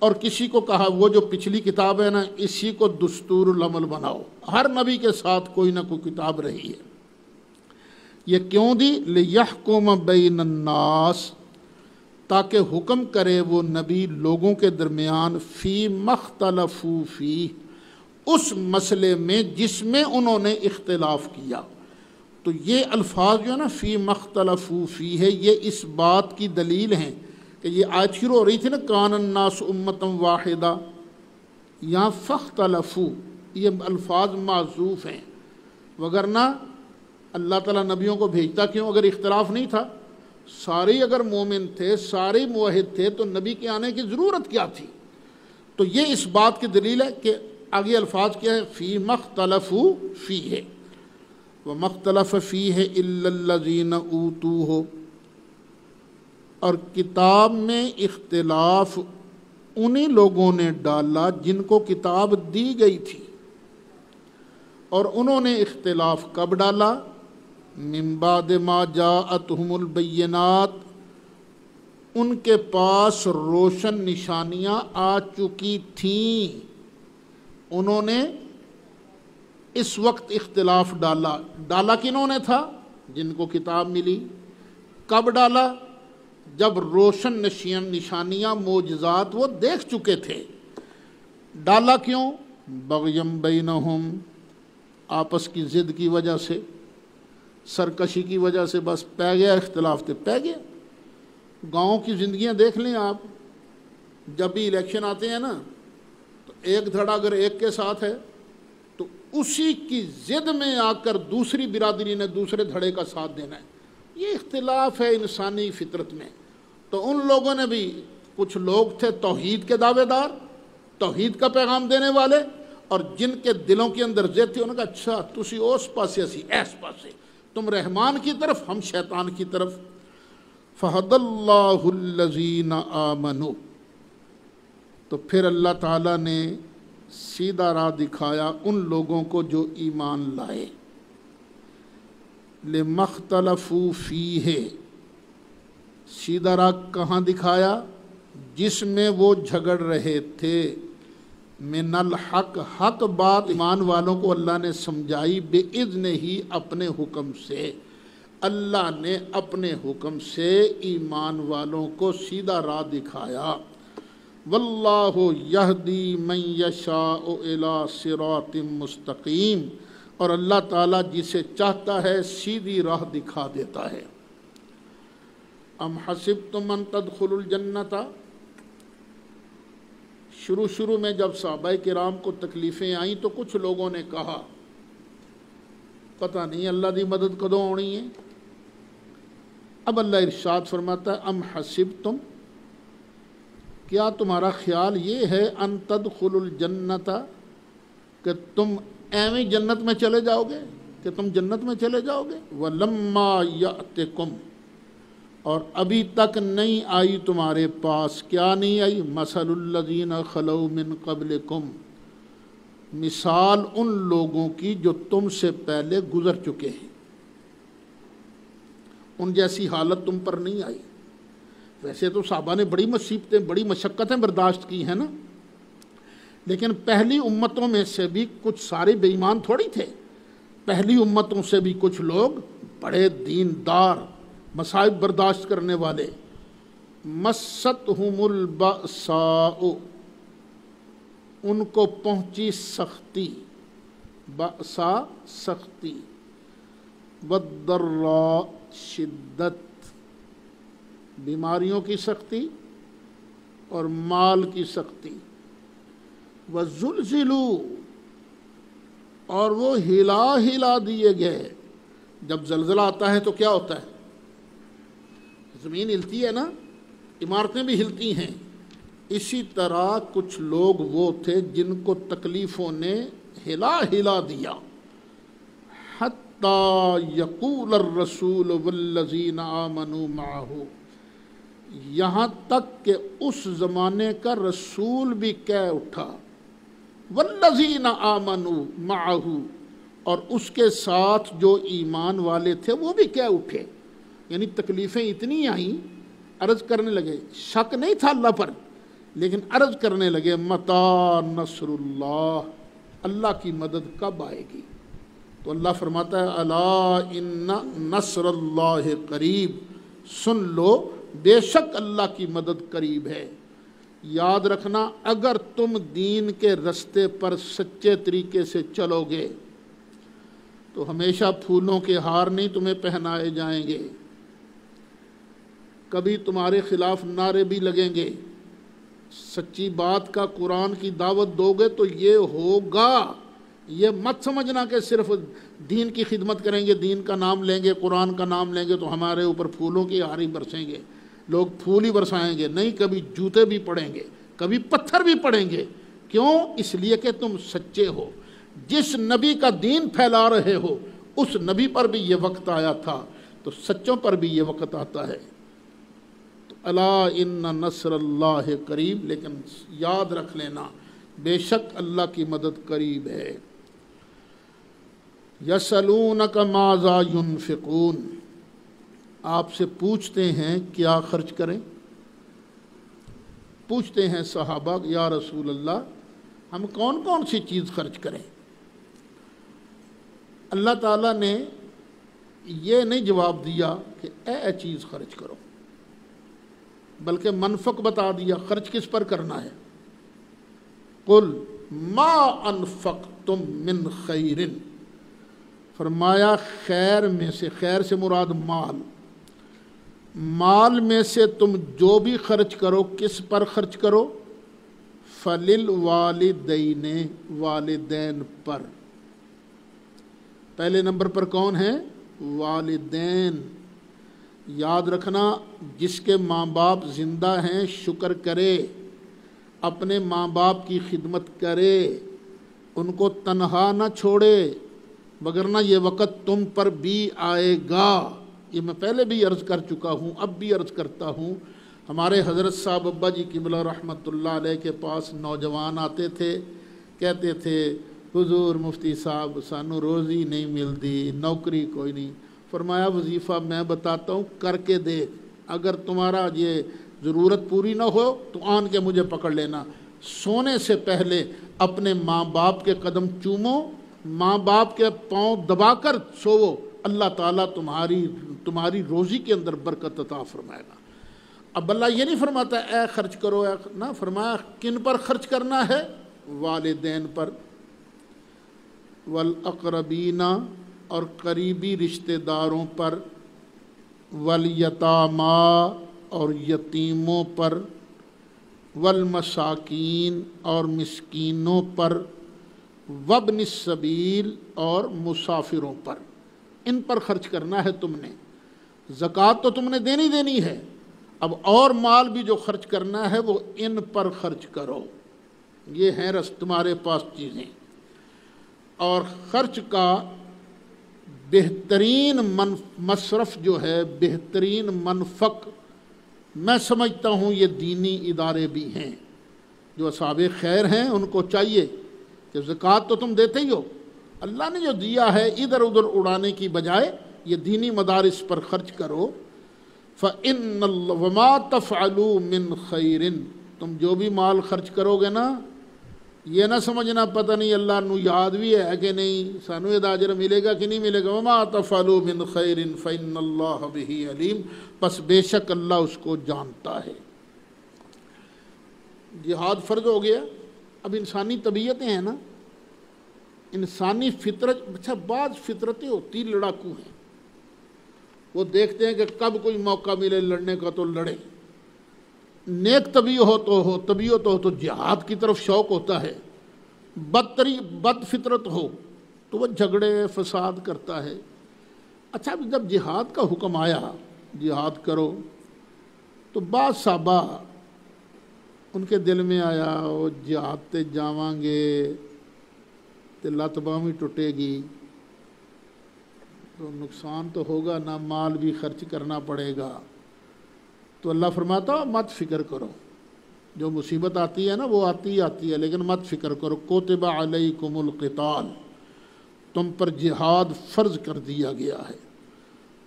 اور کسی کو کہا وہ جو پچھلی کتاب ہے نا اسی کو دستور العمل بناؤ۔ ہر نبی کے ساتھ کوئی نہ کوئی کتاب رہی ہے۔ یہ کیوں دی؟ لِيَحْكُمَ بَيْنَ النَّاسِ، تاکہ حکم کرے وہ نبی لوگوں کے درمیان، فی مختلفوا فیہ، اس مسئلے میں جس میں انہوں نے اختلاف کیا۔ تو یہ الفاظ جو ہے نا فی مختلفوا فیہ ہے، یہ اس بات کی دلیل ہیں کہ یہ آیت شروع ہو رہی تھی نا کان الناس امۃ واحدہ، یہاں فاختلفوا یہ الفاظ معذوف ہیں، وگرنہ اللہ تعالیٰ نبیوں کو بھیجتا کیوں اگر اختلاف نہیں تھا؟ سارے اگر مومن تھے، سارے موحد تھے تو نبی کے آنے کی ضرورت کیا تھی؟ تو یہ اس بات کی دلیل ہے کہ آگے الفاظ کیا ہے، فی مختلفوا فیہ، وَمَخْتَلَفَ فِيهِ إِلَّا الَّذِينَ أُوتُوهُ، اور کتاب میں اختلاف انہی لوگوں نے ڈالا جن کو کتاب دی گئی تھی، اور انہوں نے اختلاف کب ڈالا؟ من بعد ما جاءتهم البینات، ان کے پاس روشن نشانیاں آ چکی تھیں، انہوں نے اس وقت اختلاف ڈالا کنہوں نے تھا؟ جن کو کتاب ملی۔ کب ڈالا؟ جب روشن نشانیاں معجزات وہ دیکھ چکے تھے۔ ڈالا کیوں؟ بغیم بینہم، آپس کی ضد کی وجہ سے، سرکشی کی وجہ سے، بس پہ گیا اختلاف تے پہ گیا۔ گاؤں کی زندگیاں دیکھ لیں آپ، جب بھی الیکشن آتے ہیں نا تو ایک دھڑا اگر ایک کے ساتھ ہے تو اسی کی ضد میں آ کر دوسری برادری نے دوسرے دھڑے کا ساتھ دینا ہے۔ یہ اختلاف ہے انسانی فطرت میں۔ تو ان لوگوں نے بھی، کچھ لوگ تھے توحید کے دعوے دار، توحید کا پیغام دینے والے، اور جن کے دلوں کے اندر ضد تھی، انہوں نے کہا اچھا تسی اس پاسے اسی ایس پاسے، تم رحمان کی طرف ہم شیطان کی طرف۔ فَهَدَى اللَّهُ الَّذِينَ آمَنُوا، تو پھر اللہ تعالیٰ نے سیدھا راہ دکھایا ان لوگوں کو جو ایمان لائے۔ لِمَا اخْتَلَفُوا فِيهِ، سیدھا راہ کہاں دکھایا؟ جس میں وہ جھگڑ رہے تھے۔ من الحق، حق بات ایمان والوں کو اللہ نے سمجھائی، بِإِذْنِ ہی، اپنے حکم سے۔ اللہ نے اپنے حکم سے ایمان والوں کو سیدھا راہ دکھایا۔ واللہ یہدی من یشاء الی صراط مستقیم، اور اللہ تعالیٰ جسے چاہتا ہے سیدھی راہ دکھا دیتا ہے۔ ام حسبتم ان تدخلوا الجنۃ، شروع میں جب صحابہ کرام کو تکلیفیں آئیں تو کچھ لوگوں نے کہا پتہ نہیں اللہ دی مدد کدوں ہونی ہے۔ اب اللہ ارشاد فرماتا ہے ام حسبتم، کیا تمہارا خیال یہ ہے ان تدخلوا الجنۃ، کہ تم ایویں جنت میں چلے جاؤ گے، کہ تم جنت میں چلے جاؤ گے۔ ولما یأتکم، اور ابھی تک نہیں آئی تمہارے پاس، کیا نہیں آئی؟ مثل الذین خلو من قبلکم، مثال ان لوگوں کی جو تم سے پہلے گزر چکے ہیں، ان جیسی حالت تم پر نہیں آئی۔ ویسے تو صحابہ نے بڑی مصیبتیں، بڑی مشقتیں برداشت کی ہیں نا، لیکن پہلی امتوں میں سے بھی کچھ سارے بے ایمان تھوڑی تھے۔ پہلی امتوں سے بھی کچھ لوگ بڑے دیندار، مصائب برداشت کرنے والے۔ مستہم البأساء، ان کو پہنچی سختی، بأسا سختی، والضراء شدت، بیماریوں کی سختی اور مال کی سختی، وزلزلوا، اور وہ ہلا دیے گئے۔ جب زلزلہ آتا ہے تو کیا ہوتا ہے؟ زمین ہلتی ہے نا، عمارتیں بھی ہلتی ہیں۔ اسی طرح کچھ لوگ وہ تھے جن کو تکلیفوں نے ہلا دیا۔ حتی یقول الرسول والذین آمنوا معہ، یہاں تک کہ اس زمانے کا رسول بھی کہہ اٹھا، والذین آمنوا معہ، اور اس کے ساتھ جو ایمان والے تھے وہ بھی کہہ اٹھے۔ یعنی تکلیفیں اتنی آئیں، عرض کرنے لگے، شک نہیں تھا اللہ پر، لیکن عرض کرنے لگے متی نصر اللہ، اللہ کی مدد کب آئے گی؟ تو اللہ فرماتا ہے الا ان نصر اللہ قریب، سن لو بے شک اللہ کی مدد قریب ہے۔ یاد رکھنا، اگر تم دین کے رستے پر سچے طریقے سے چلو گے تو ہمیشہ پھولوں کے ہار نہیں تمہیں پہنائے جائیں گے، کبھی تمہارے خلاف نعرے بھی لگیں گے۔ سچی بات کا قرآن کی دعوت دو گے تو یہ ہوگا۔ یہ مت سمجھنا کہ صرف دین کی خدمت کریں گے، دین کا نام لیں گے، قرآن کا نام لیں گے تو ہمارے اوپر پھولوں کی ہاری برسیں گے، لوگ پھول ہی برسائیں گے۔ نہیں، کبھی جوتے بھی پڑیں گے، کبھی پتھر بھی پڑیں گے۔ کیوں؟ اس لیے کہ تم سچے ہو، جس نبی کا دین پھیلا رہے ہو اس نبی پر بھی یہ وقت آیا تھا، تو سچوں پر بھی یہ وقت آتا ہے۔ تو الا ان نصر اللہ قریب، لیکن یاد رکھ لینا بے شک اللہ کی مدد قریب ہے۔ یسألونک ماذا ینفقون، آپ سے پوچھتے ہیں کیا خرچ کریں۔ پوچھتے ہیں صحابہ یا رسول اللہ ہم کون کون سی چیز خرچ کریں؟ اللہ تعالیٰ نے یہ نہیں جواب دیا کہ اے چیز خرچ کرو، بلکہ منفق بتا دیا خرچ کس پر کرنا ہے۔ قل ما انفقتم من خیر، فرمایا خیر میں سے، خیر سے مراد مال، مال میں سے تم جو بھی خرچ کرو کس پر خرچ کرو؟ فللوالدین، والدین پر۔ پہلے نمبر پر کون ہے؟ والدین۔ یاد رکھنا جس کے ماں باپ زندہ ہیں شکر کرے، اپنے ماں باپ کی خدمت کرے، ان کو تنہا نہ چھوڑے، وگرنہ یہ وقت تم پر بھی آئے گا۔ یہ میں پہلے بھی عرض کر چکا ہوں، اب بھی عرض کرتا ہوں۔ ہمارے حضرت صاحب ابا جی قبلہ رحمۃ اللہ علیہ کے پاس نوجوان آتے تھے، کہتے تھے حضور مفتی صاحب سانو روزی نہیں ملتی، نوکری کوئی نہیں۔ فرمایا وظیفہ میں بتاتا ہوں، کر کے دیکھ، اگر تمہارا یہ ضرورت پوری نہ ہو تو آن کے مجھے پکڑ لینا۔ سونے سے پہلے اپنے ماں باپ کے قدم چومو، ماں باپ کے پاؤں دبا کر سوو، اللہ تعالیٰ تمہاری روزی کے اندر برکت عطا فرمائے گا۔ اب اللہ یہ نہیں فرماتا اے خرچ کرو، اے نہ، فرمایا کن پر خرچ کرنا ہے؟ والدین پر، والاقربین، اور قریبی رشتہ داروں پر، والیتامیٰ، اور یتیموں پر، والمساکین، اور مسکینوں پر، وابن السبیل، اور مسافروں پر۔ ان پر خرچ کرنا ہے تم نے۔ زکوٰۃ تو تم نے دینی ہے، اب اور مال بھی جو خرچ کرنا ہے وہ ان پر خرچ کرو۔ یہ ہیں تمہارے پاس چیزیں۔ اور خرچ کا بہترین مصرف جو ہے، بہترین منفق، میں سمجھتا ہوں یہ دینی ادارے بھی ہیں۔ جو اصحاب خیر ہیں ان کو چاہیے کہ زکوٰۃ تو تم دیتے ہی ہو، اللہ نے جو دیا ہے ادھر ادھر اڑانے کی بجائے یہ دینی مدارس پر خرچ کرو۔ فَإِنَّ وَمَا تَفْعَلُوا مِنْ خَيْرٍ، تم جو بھی مال خرچ کرو گے نا، یہ نہ سمجھنا پتہ نہیں اللہ نو یاد بھی ہے کہ نہیں، سانو یہ اجر ملے گا کہ نہیں ملے گا۔ وَمَا تَفْعَلُوا مِنْ خَيْرٍ فَإِنَّ اللَّهَ بِهِ عَلِيمٌ، پس بے شک اللہ اس کو جانتا ہے۔ جہاد فرض ہو گیا۔ اب انسانی طبیعتیں ہیں نا، انسانی فطرت، اچھا بعض فطرتیں ہوتی لڑاکو ہیں، وہ دیکھتے ہیں کہ کب کوئی موقع ملے لڑنے کا تو لڑے۔ نیک طبیعت ہو تو جہاد کی طرف شوق ہوتا ہے، بد فطرت ہو تو وہ جھگڑے فساد کرتا ہے۔ اچھا جب جہاد کا حکم آیا جہاد کرو تو بعض صحابہ ان کے دل میں آیا وہ جہاد تے جاواں گے تے لت باں بھی ٹوٹے گی تو نقصان تو ہوگا نا، مال بھی خرچ کرنا پڑے گا۔ تو اللہ فرماتا مت فکر کرو، جو مصیبت آتی ہے نا وہ آتی ہے، لیکن مت فکر کرو۔ کتب علیکم القتال، تم پر جہاد فرض کر دیا گیا ہے۔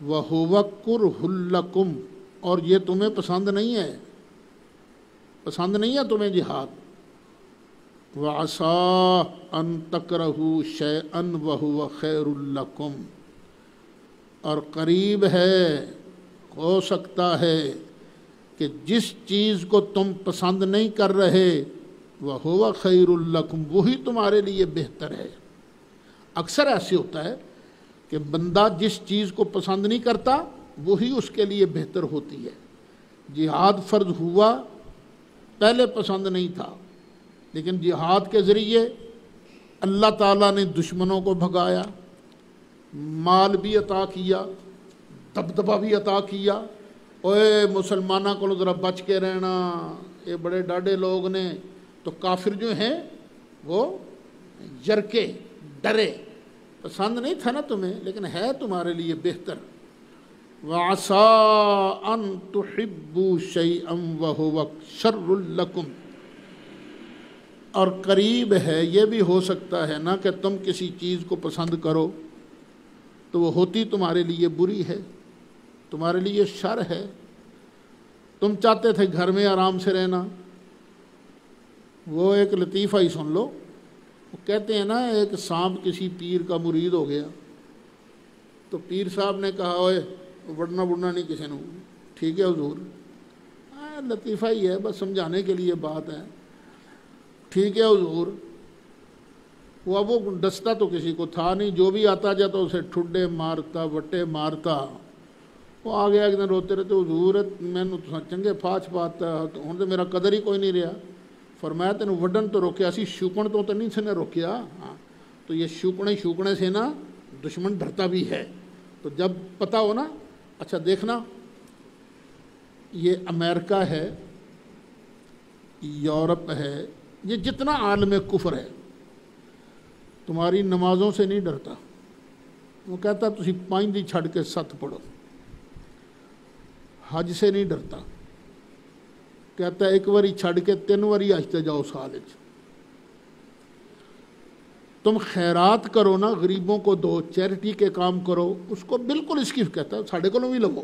وَهُوَ كُرْهٌ لَكُمْ، اور یہ تمہیں پسند نہیں ہے تمہیں جہاد۔ وَعَسَىٰ أَن تَكْرَهُوا شَيْئًا وَهُوَ خَيْرٌ لَكُمْ، اور قریب ہے، ہو سکتا ہے کہ جس چیز کو تم پسند نہیں کر رہے وَهُوَ خَيْرٌ لَكُمْ، وہی تمہارے لیے بہتر ہے۔ اکثر ایسے ہوتا ہے کہ بندہ جس چیز کو پسند نہیں کرتا وہی اس کے لیے بہتر ہوتی ہے۔ جہاد فرض ہوا، پہلے پسند نہیں تھا، لیکن جہاد کے ذریعے اللہ تعالیٰ نے دشمنوں کو بھگایا، مال بھی عطا کیا، دبدبہ بھی عطا کیا۔ اوے مسلمانوں کو ذرا بچ کے رہنا، یہ بڑے ڈاڈے لوگ نے، تو کافر جو ہیں وہ جرکے ڈرے، پسند نہیں تھا نا تمہیں، لیکن ہے تمہارے لیے بہتر۔ وَعَسَىٰ أَن تُحِبُّوا شَيْئًا وَهُوَ شَرٌّ لَكُمْ، اور قریب ہے، یہ بھی ہو سکتا ہے نا کہ تم کسی چیز کو پسند کرو تو وہ ہوتی تمہارے لیے بری ہے، تمہارے لیے شر ہے۔ تم چاہتے تھے گھر میں آرام سے رہنا، وہ ایک لطیفہ ہی سن لو، وہ کہتے ہیں نا ایک سانپ کسی پیر کا مرید ہو گیا تو پیر صاحب نے کہا اوئے وڑنا نہیں کسی نے، ٹھیک ہے حضور، لطیفہ ہی ہے بس سمجھانے کے لیے بات ہے، ٹھیک ہے حضور۔ وہ ڈستا تو کسی کو تھا نہیں، جو بھی آتا جاتا اسے ٹھڈے مارتا وٹے مارتا۔ وہ آ گیا ایک دن روتے رہتے، حضور میں چنگے پاچ پاتا ہوں تو میرا قدر ہی کوئی نہیں رہا۔ فرمایا تینوں وڈن تو روکیا سی، شوکن تو نہیں سے نے روکیا۔ ہاں تو یہ شوکنے سے نا دشمن ڈرتا بھی ہے، تو جب پتہ ہو نا۔ اچھا دیکھنا، یہ امریکہ ہے، یورپ ہے، یہ جتنا عالم کفر ہے تمہاری نمازوں سے نہیں ڈرتا۔ وہ کہتا تسی 5 دی چھڑ کے 7 پڑھو۔ حج سے نہیں ڈرتا، کہتا ہے 1 واری چھڑ کے 3 واری آجتے جاؤ سال وچ۔ تم خیرات کرو نا، غریبوں کو دو، چیریٹی کے کام کرو، اس کو بالکل اس کی کہتا ہے ساڑھے کو بھی لگو۔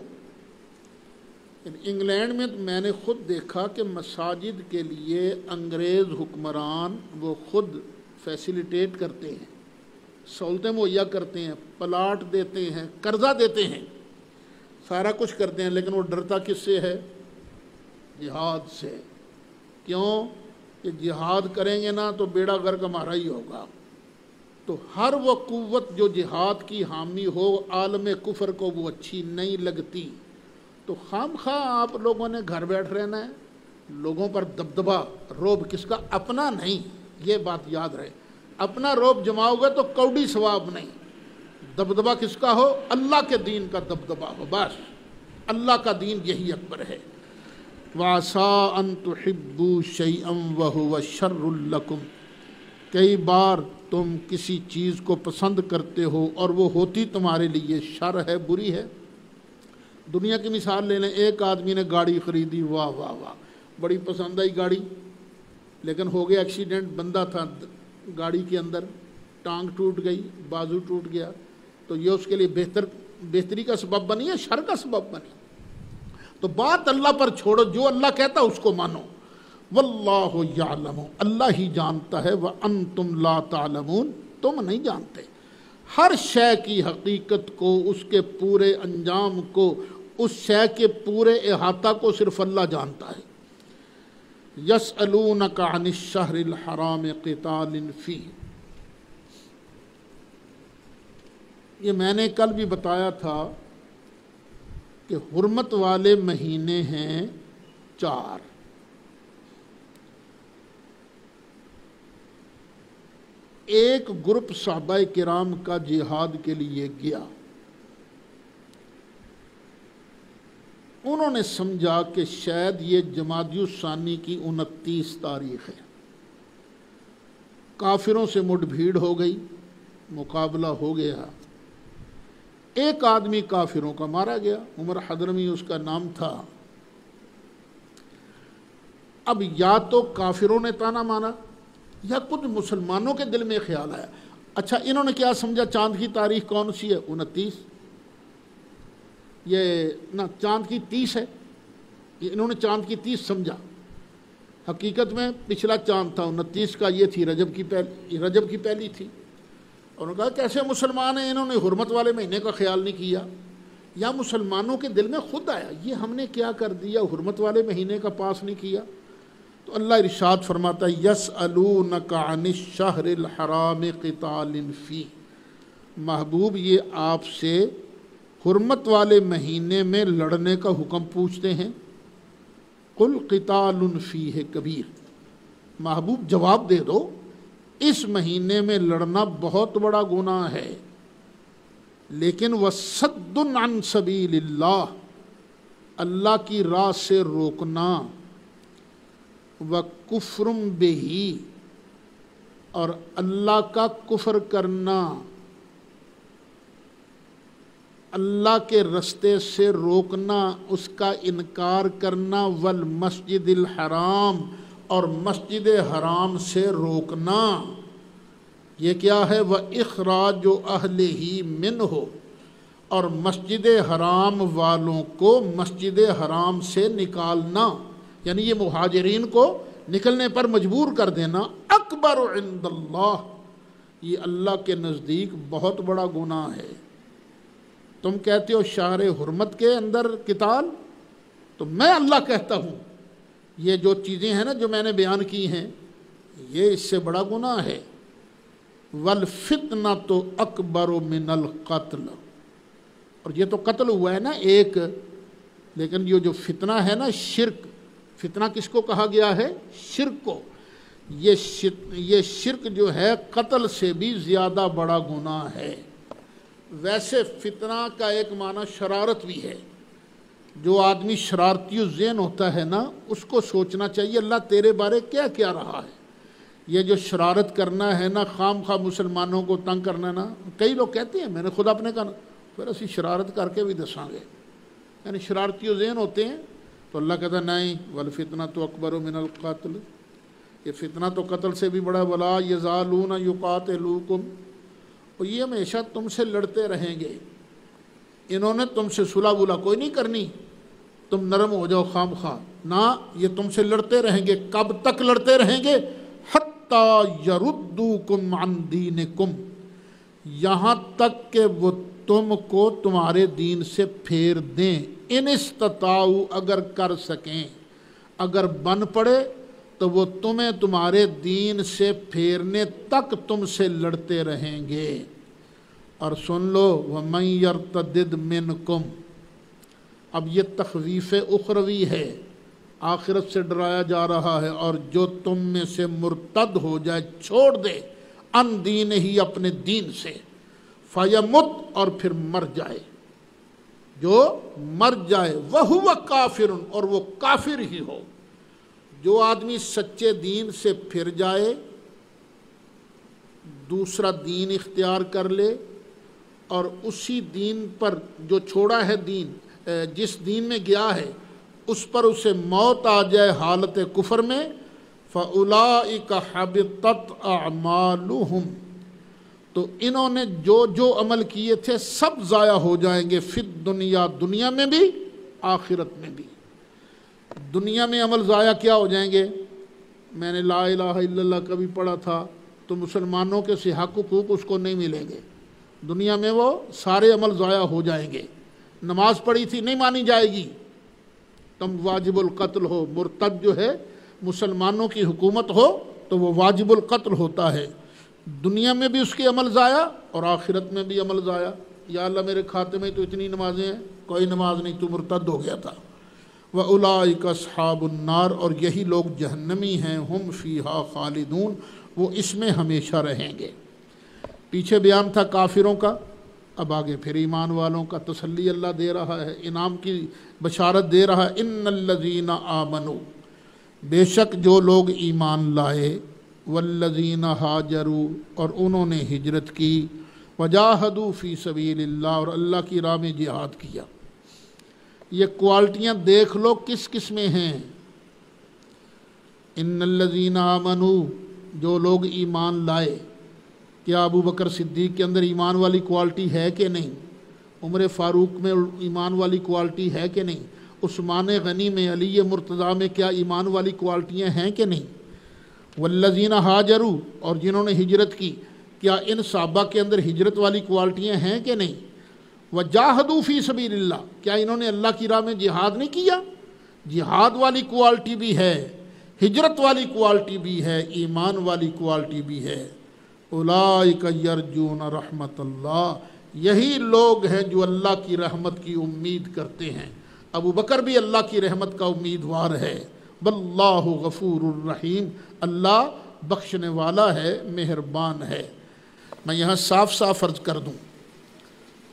انگلینڈ میں میں نے خود دیکھا کہ مساجد کے لیے انگریز حکمران وہ خود فیسیلیٹیٹ کرتے ہیں، سہولتیں مہیا کرتے ہیں، پلاٹ دیتے ہیں، قرضہ دیتے ہیں، سارا کچھ کرتے ہیں، لیکن وہ ڈرتا کس سے ہے؟ جہاد سے۔ کیوں کہ جہاد کریں گے نا تو بیڑا غرق ہمارا ہی ہوگا۔ تو ہر وہ قوت جو جہاد کی حامی ہو عالم کفر کو وہ اچھی نہیں لگتی۔ تو خام خواہ آپ لوگوں نے گھر بیٹھ رہنا ہے، لوگوں پر دبدبا روب کس کا؟ اپنا نہیں، یہ بات یاد رہے، اپنا روب جماؤ گے تو کوڑی ثواب نہیں، دبدبا کس کا ہو؟ اللہ کے دین کا دبدبا ہو، بس اللہ کا دین یہی اکبر ہے۔ وَعَسَىٰ أَن تُحِبُّوا شَيْئًا وَهُوَ شَرٌّ لَكُمْ، کئی بار تم کسی چیز کو پسند کرتے ہو اور وہ ہوتی تمہارے لیے شر ہے، بری ہے۔ دنیا کی مثال لے لیں، ایک آدمی نے گاڑی خریدی، واہ واہ واہ، بڑی پسند آئی گاڑی، لیکن ہو گیا ایکسیڈنٹ، بندہ تھا گاڑی کے اندر، ٹانگ ٹوٹ گئی، بازو ٹوٹ گیا، تو یہ اس کے لیے بہتری کا سبب بنی ہے، شر کا سبب بنی؟ تو بات اللہ پر چھوڑو، جو اللہ کہتا اس کو مانو۔ واللہ یعلم، اللہ ہی جانتا ہے، وانتم لا تعلمون، تم نہیں جانتے۔ ہر شے کی حقیقت کو، اس کے پورے انجام کو، اس شے کے پورے احاطہ کو صرف اللہ جانتا ہے۔ یسألونک عن الشہر الحرام قتال فیہ، یہ میں نے کل بھی بتایا تھا کہ حرمت والے مہینے ہیں 4۔ ایک گروپ صحابہ کرام کا جہاد کے لیے گیا، انہوں نے سمجھا کہ شاید یہ جمادی الثانی کی 29 تاریخ ہے۔ کافروں سے مٹ بھیڑ ہو گئی، مقابلہ ہو گیا، ایک آدمی کافروں کا مارا گیا، عمر حضرمی اس کا نام تھا۔ اب یا تو کافروں نے تانا مانا یا کچھ مسلمانوں کے دل میں خیال آیا، اچھا انہوں نے کیا سمجھا چاند کی تاریخ کون سی ہے؟ 29، یہ نہ چاند کی 30 ہے، انہوں نے چاند کی 30 سمجھا، حقیقت میں پچھلا چاند تھا 29 کا، یہ تھی رجب کی پہلی تھی۔ اور انہوں نے کہا کیسے مسلمان ہیں، انہوں نے حرمت والے مہینے کا خیال نہیں کیا، یا مسلمانوں کے دل میں خود آیا یہ ہم نے کیا کر دیا، حرمت والے مہینے کا پاس نہیں کیا۔ تو اللہ ارشاد فرماتا ہے یسألونک عن الشہر الحرام قتال فیہ، محبوب یہ آپ سے حرمت والے مہینے میں لڑنے کا حکم پوچھتے ہیں۔ قل قتال فیہ کبیر، محبوب جواب دے دو اس مہینے میں لڑنا بہت بڑا گناہ ہے، لیکن وصد عن سبیل اللہ، اللہ کی راہ سے روکنا، وکفر بہ، اور اللہ کا کفر کرنا، اللہ کے رستے سے روکنا، اس کا انکار کرنا، والمسجد الحرام، اور مسجد حرام سے روکنا، یہ کیا ہے؟ وَإِخْرَاجُ أَهْلِهِ مِنْهُ، اور مسجد حرام والوں کو مسجد حرام سے نکالنا، یعنی یہ مہاجرین کو نکلنے پر مجبور کر دینا اکبر عند اللہ، یہ اللہ کے نزدیک بہت بڑا گناہ ہے۔ تم کہتے ہو شہر حرمت کے اندر قتال، تو میں اللہ کہتا ہوں یہ جو چیزیں ہیں نا جو میں نے بیان کی ہیں یہ اس سے بڑا گناہ ہے۔ والفتنۃ اکبر من القتل، اور یہ تو قتل ہوا ہے نا ایک، لیکن یہ جو فتنہ ہے نا شرک، فتنہ کس کو کہا گیا ہے؟ شرک کو۔ یہ شرک جو ہے قتل سے بھی زیادہ بڑا گناہ ہے۔ ویسے فتنہ کا ایک معنی شرارت بھی ہے، جو آدمی شرارتی ذہن ہوتا ہے نا اس کو سوچنا چاہیے اللہ تیرے بارے کیا کیا رہا ہے۔ یہ جو شرارت کرنا ہے نا، خام خواہ مسلمانوں کو تنگ کرنا نا، کئی لوگ کہتے ہیں میں نے خود اپنے کہا پھر اسی شرارت کر کے بھی دساں گے، یعنی شرارتی ذہن ہوتے ہیں، تو اللہ کہتا ہے نہیں، والفتنۃ اکبر من القتل، یہ فتنہ تو قتل سے بھی بڑا، ولا یزالون یقاتلوکم، اور یہ ہمیشہ تم سے لڑتے رہیں گے، انہوں نے تم سے صلح ولا کوئی نہیں کرنی، تم نرم ہو جاؤ خام خواہ، نہ یہ تم سے لڑتے رہیں گے۔ کب تک لڑتے رہیں گے؟ حتی یردوکم عن دینکم، یہاں تک کہ وہ تم کو تمہارے دین سے پھیر دیں، ان استطاعوا، اگر کر سکیں، اگر بن پڑے تو وہ تمہیں تمہارے دین سے پھیرنے تک تم سے لڑتے رہیں گے۔ اور سن لو وَمَن يَرْتَدِدْ مِنْكُمْ، اب یہ تخویف اخروی ہے، آخرت سے ڈرایا جا رہا ہے، اور جو تم میں سے مرتد ہو جائے، چھوڑ دے، ان دین ہی، اپنے دین سے، فَيَمُتْ، اور پھر مر جائے، جو مر جائے، وَهُوَ كَافِرٌ، اور وہ کافر ہی ہو۔ جو آدمی سچے دین سے پھر جائے، دوسرا دین اختیار کر لے، اور اسی دین پر جو چھوڑا ہے دین، جس دین میں گیا ہے اس پر اسے موت آ جائے حالت کفر میں، فَأُولَئِكَ حَبِطَتْ أَعْمَالُهُمْ، تو انہوں نے جو عمل کیے تھے سب ضائع ہو جائیں گے، فی الدنیا، دنیا میں بھی، آخرت میں بھی۔ دنیا میں عمل ضائع کیا ہو جائیں گے؟ میں نے لا الہ الا اللہ کبھی پڑھا تھا، تو مسلمانوں کے سے حق حقوق اس کو نہیں ملیں گے، دنیا میں وہ سارے عمل ضائع ہو جائیں گے۔ نماز پڑھی تھی نہیں مانی جائے گی، تم واجب القتل ہو، مرتد جو ہے مسلمانوں کی حکومت ہو تو وہ واجب القتل ہوتا ہے، دنیا میں بھی اس کے عمل ضائع اور آخرت میں بھی عمل ضائع۔ یا اللہ میرے کھاتے میں تو اتنی نمازیں ہیں، کوئی نماز نہیں، تو مرتد ہو گیا تھا۔ وَأُولَئِكَ أَصْحَابُ النَّارِ، اور یہی لوگ جہنمی ہیں، ہم فیہا خالدون، وہ اس میں ہمیشہ رہیں گے۔ پیچھے بیان تھا کافروں کا، اب آگے پھر ایمان والوں کا تسلی اللہ دے رہا ہے، انعام کی بشارت دے رہا ہے۔ ان الذین آمنوا، بے شک جو لوگ ایمان لائے، والذین ہاجروا، اور انہوں نے ہجرت کی، وجاہدوا فی سبیل اللہ، اور اللہ کی راہ میں جہاد کیا۔ یہ کوالٹیاں دیکھ لو کس کس میں ہیں۔ ان الذین آمنوا، جو لوگ ایمان لائے، کیا ابو بکر صدیق کے اندر ایمان والی کوالٹی ہے کہ نہیں؟ عمر فاروق میں ایمان والی کوالٹی ہے کہ نہیں؟ عثمان غنی میں، علی مرتضیٰ میں کیا ایمان والی کوالٹیاں ہیں کہ نہیں؟ والذین ہاجروا، اور جنہوں نے ہجرت کی، کیا ان صحابہ کے اندر ہجرت والی کوالٹیاں ہیں کہ نہیں؟ وجاہدوا فی سبیل اللہ، کیا انہوں نے اللہ کی راہ میں جہاد نہیں کیا؟ جہاد والی کوالٹی بھی ہے، ہجرت والی کوالٹی بھی ہے، ایمان والی کوالٹی بھی ہے۔ اولئک یرجون رحمت اللہ، یہی لوگ ہیں جو اللہ کی رحمت کی امید کرتے ہیں۔ ابو بکر بھی اللہ کی رحمت کا امیدوار ہے۔ واللہ غفور الرحیم، اللہ بخشنے والا ہے، مہربان ہے۔ میں یہاں صاف صاف عرض کر دوں،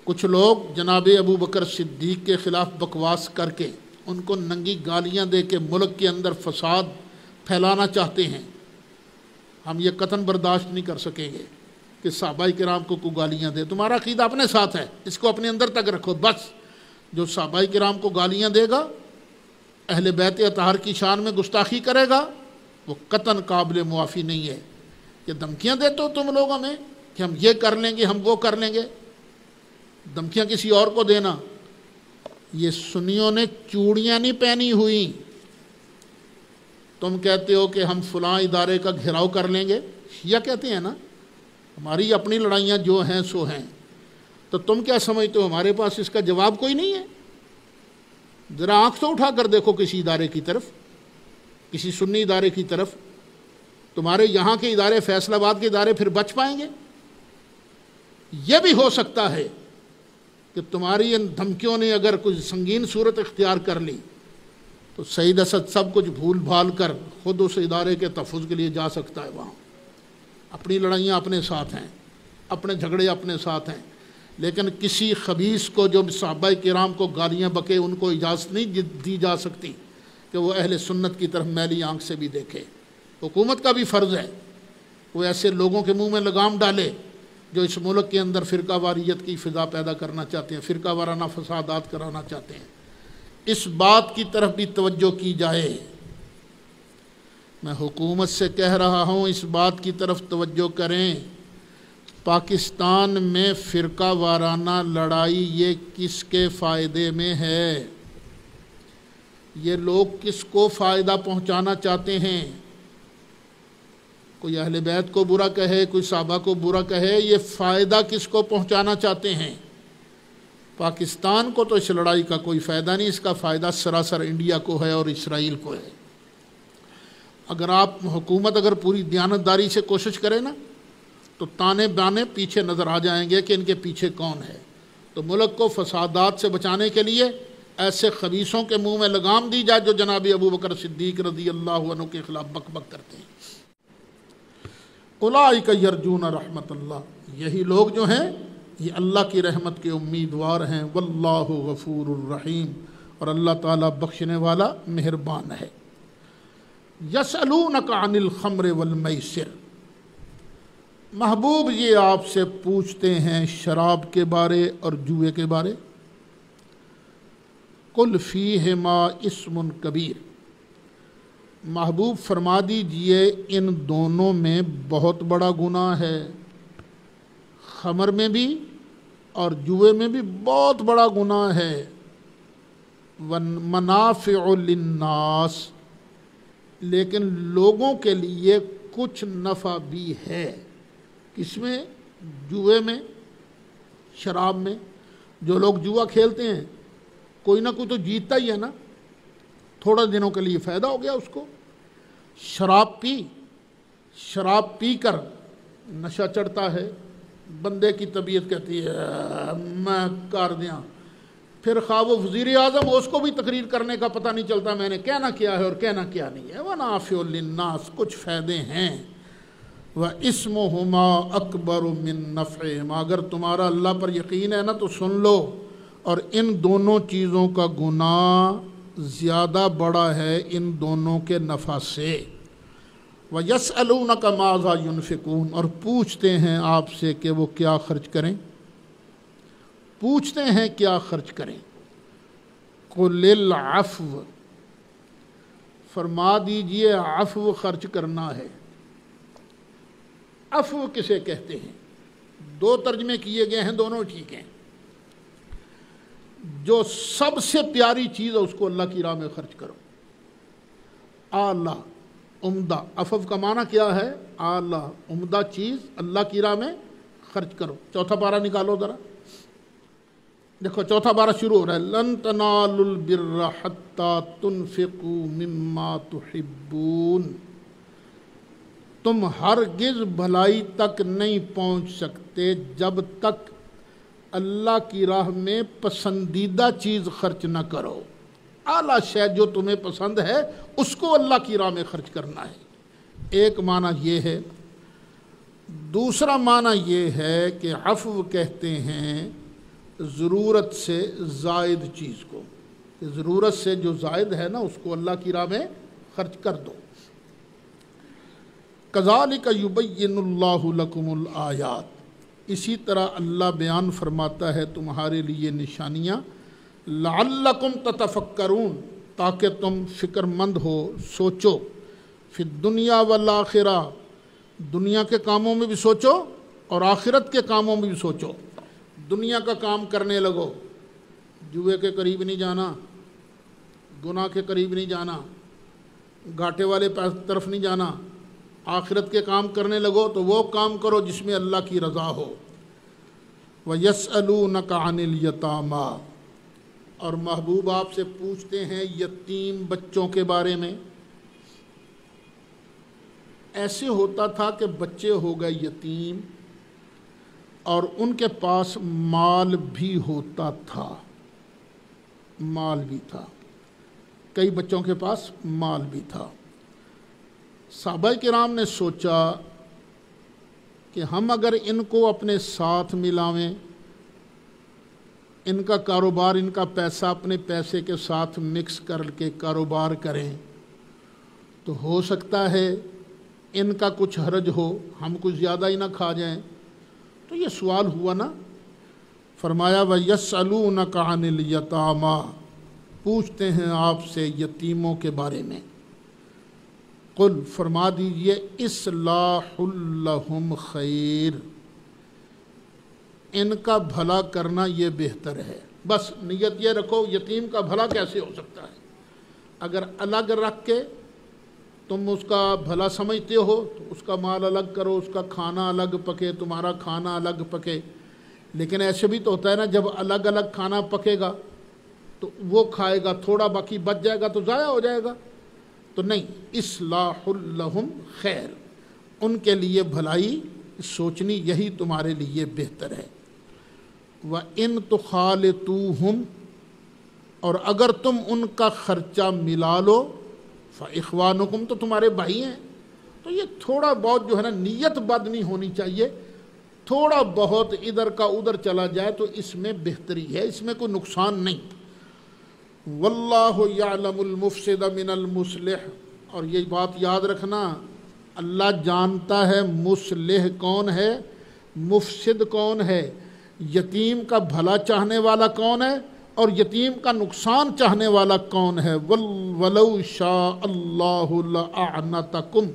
کچھ لوگ جناب ابو بکر صدیق کے خلاف بکواس کر کے، ان کو ننگی گالیاں دے کے ملک کے اندر فساد پھیلانا چاہتے ہیں۔ ہم یہ قطعاً برداشت نہیں کر سکیں گے کہ صحابہ کرام کو گالیاں دے۔ تمہارا عقیدہ اپنے ساتھ ہے، اس کو اپنے اندر تک رکھو بس۔ جو صحابہ کرام کو گالیاں دے گا، اہل بیت اطہار کی شان میں گستاخی کرے گا، وہ قطعاً قابل معافی نہیں ہے۔ یہ دھمکیاں دیتے ہو تم لوگ ہمیں کہ ہم یہ کر لیں گے، ہم وہ کر لیں گے، دھمکیاں کسی اور کو دینا۔ یہ سنیوں نے چوڑیاں نہیں پہنی ہوئی، تم کہتے ہو کہ ہم فلاں ادارے کا گھیراؤ کر لیں گے، شیعہ کہتے ہیں نا ہماری اپنی لڑائیاں جو ہیں سو ہیں، تو تم کیا سمجھتے ہو ہمارے پاس اس کا جواب کوئی نہیں ہے؟ ذرا آنکھ تو اٹھا کر دیکھو کسی ادارے کی طرف، کسی سنی ادارے کی طرف۔ تمہارے یہاں کے ادارے، فیصل آباد کے ادارے پھر بچ پائیں گے؟ یہ بھی ہو سکتا ہے کہ تمہاری ان دھمکیوں نے اگر کچھ سنگین صورت اختیار کر لی تو سعید اسد سب کچھ بھول بھال کر خود اس ادارے کے تحفظ کے لیے جا سکتا ہے وہاں۔ اپنی لڑائیاں اپنے ساتھ ہیں، اپنے جھگڑے اپنے ساتھ ہیں، لیکن کسی خبیث کو جو صحابہ کرام کو گالیاں بکے ان کو اجازت نہیں دی جا سکتی کہ وہ اہل سنت کی طرف میلی آنکھ سے بھی دیکھے۔ حکومت کا بھی فرض ہے وہ ایسے لوگوں کے منہ میں لگام ڈالے جو اس ملک کے اندر فرقہ واریت کی فضا پیدا کرنا چاہتے ہیں، فرقہ وارانہ فسادات کرانا چاہتے ہیں۔ اس بات کی طرف بھی توجہ کی جائے، میں حکومت سے کہہ رہا ہوں اس بات کی طرف توجہ کریں، پاکستان میں فرقہ وارانہ لڑائی یہ کس کے فائدے میں ہے؟ یہ لوگ کس کو فائدہ پہنچانا چاہتے ہیں؟ کوئی اہل بیت کو برا کہے، کوئی صحابہ کو برا کہے، یہ فائدہ کس کو پہنچانا چاہتے ہیں؟ پاکستان کو تو اس لڑائی کا کوئی فائدہ نہیں، اس کا فائدہ سراسر انڈیا کو ہے اور اسرائیل کو ہے۔ اگر حکومت اگر پوری دیانتداری سے کوشش کرے نا تو تانے بانے پیچھے نظر آ جائیں گے کہ ان کے پیچھے کون ہے۔ تو ملک کو فسادات سے بچانے کے لیے ایسے خبیثوں کے منہ میں لگام دی جائے جو جناب ابو بکر صدیق رضی اللہ عنہ کے خلاف بک بک کرتے ہیں۔ اولئک یرجون رحمت اللہ، یہی لوگ جو ہیں یہ اللہ کی رحمت کے امیدوار ہیں۔ واللہ غفور الرحیم، اور اللہ تعالیٰ بخشنے والا مہربان ہے۔ یسألونک عن الخمر والمیسر، محبوب یہ آپ سے پوچھتے ہیں شراب کے بارے اور جوئے کے بارے۔ قل فیہما اسم کبیر، محبوب فرما دیجئے ان دونوں میں بہت بڑا گناہ ہے، خمر میں بھی اور جوئے میں بھی بہت بڑا گناہ ہے۔ ومنافع للناس، لیکن لوگوں کے لیے کچھ نفع بھی ہے۔ کس میں؟ جوئے میں، شراب میں۔ جو لوگ جوا کھیلتے ہیں کوئی نہ کوئی تو جیتتا ہی ہے نا، تھوڑا دنوں کے لیے فائدہ ہو گیا اس کو۔ شراب پی کر نشہ چڑھتا ہے، بندے کی طبیعت کہتی ہے میں کر دیاں، پھر خواہ وہ وزیر اعظم ہو اس کو بھی تقریر کرنے کا پتہ نہیں چلتا میں نے کہنا کیا ہے اور کہنا کیا نہیں ہے۔ وَنَافِعُ لِلنَّاسِ، کچھ فائدے ہیں۔ وَإِسْمُهُمَا أَكْبَرُ مِن نَّفْعِهِمَا، اگر تمہارا اللہ پر یقین ہے نا تو سن لو، اور ان دونوں چیزوں کا گناہ زیادہ بڑا ہے ان دونوں کے نفع سے۔ وَيَسْأَلُونَكَ مَاذَا يُنْفِقُونَ، اور پوچھتے ہیں آپ سے کہ وہ کیا خرچ کریں، پوچھتے ہیں کیا خرچ کریں۔ قُلِ الْعَفْوَ، فرما دیجئے عفو خرچ کرنا ہے۔ عفو کسے کہتے ہیں؟ دو ترجمے کیے گئے ہیں، دونوں ٹھیک ہیں۔ جو سب سے پیاری چیز ہے اس کو اللہ کی راہ میں خرچ کرو، اعلیٰ عمدہ۔ عفو کا معنی کیا ہے؟ اعلیٰ عمدہ چیز اللہ کی راہ میں خرچ کرو۔ چوتھا پارہ نکالو ذرا، دیکھو چوتھا پارہ شروع ہو رہا ہے، لن تنالوا البر حتی تنفقوا مما تحبون، تم ہرگز بھلائی تک نہیں پہنچ سکتے جب تک اللہ کی راہ میں پسندیدہ چیز خرچ نہ کرو۔ اعلیٰ شے جو تمہیں پسند ہے اس کو اللہ کی راہ میں خرچ کرنا ہے۔ ایک معنی یہ ہے۔ دوسرا معنی یہ ہے کہ عفو کہتے ہیں ضرورت سے زائد چیز کو، کہ ضرورت سے جو زائد ہے نا اس کو اللہ کی راہ میں خرچ کر دو۔ کذالک یبین اللہ لکم الآیات، اسی طرح اللہ بیان فرماتا ہے تمہارے لیے نشانیاں، لعلکم تتفکرون، تاکہ تم فکر مند ہو، سوچو، فی الدنیا والآخرہ، دنیا کے کاموں میں بھی سوچو اور آخرت کے کاموں میں بھی سوچو۔ دنیا کا کام کرنے لگو، جوئے کے قریب نہیں جانا، گناہ کے قریب نہیں جانا، گھاٹے والے طرف نہیں جانا، آخرت کے کام کرنے لگو تو وہ کام کرو جس میں اللہ کی رضا ہو۔ وَيَسْأَلُونَكَ عَنِ الْيَتَامَى، اور محبوب آپ سے پوچھتے ہیں یتیم بچوں کے بارے میں۔ ایسے ہوتا تھا کہ بچے ہو گئے یتیم اور ان کے پاس مال بھی ہوتا تھا، مال بھی تھا، کئی بچوں کے پاس مال بھی تھا۔ صحابہ کرام نے سوچا کہ ہم اگر ان کو اپنے ساتھ ملاویں، ان کا کاروبار، ان کا پیسہ اپنے پیسے کے ساتھ مکس کر کے کاروبار کریں تو ہو سکتا ہے ان کا کچھ حرج ہو، ہم کچھ زیادہ ہی نہ کھا جائیں۔ تو یہ سوال ہوا نا، فرمایا وَيَسْأَلُونَكَ عَنِ الْيَتَامَى، پوچھتے ہیں آپ سے یتیموں کے بارے میں۔ قل، فرما دیجئے، اصلاح لہم خیر، ان کا بھلا کرنا یہ بہتر ہے۔ بس نیت یہ رکھو یتیم کا بھلا کیسے ہو سکتا ہے۔ اگر الگ رکھ کے تم اس کا بھلا سمجھتے ہو تو اس کا مال الگ کرو، اس کا کھانا الگ پکے، تمہارا کھانا الگ پکے۔ لیکن ایسے بھی تو ہوتا ہے نا، جب الگ الگ کھانا پکے گا تو وہ کھائے گا، تھوڑا باقی بچ جائے گا تو ضائع ہو جائے گا۔ تو نہیں، اصلاح لہم خیر، ان کے لیے بھلائی سوچنی یہی تمہارے لیے بہتر ہے۔ وَإِن تُخَالِطُوهُمْ، اور اگر تم ان کا خرچہ ملا لو، فَإِخْوَانُكُمْ، تو تمہارے بھائی ہیں۔ تو یہ تھوڑا بہت جو ہے نا، نیت بد نہیں ہونی چاہیے، تھوڑا بہت ادھر کا ادھر چلا جائے تو اس میں بہتری ہے، اس میں کوئی نقصان نہیں۔ وَاللَّهُ يَعْلَمُ الْمُفْسِدَ مِنَ الْمُصْلِحِ، اور یہ بات یاد رکھنا، اللہ جانتا ہے مصلح کون ہے، مفسد کون ہے، یتیم کا بھلا چاہنے والا کون ہے اور یتیم کا نقصان چاہنے والا کون ہے۔ وَلَوْ شَاءَ اللَّهُ لَأَعْنَتَكُمْ،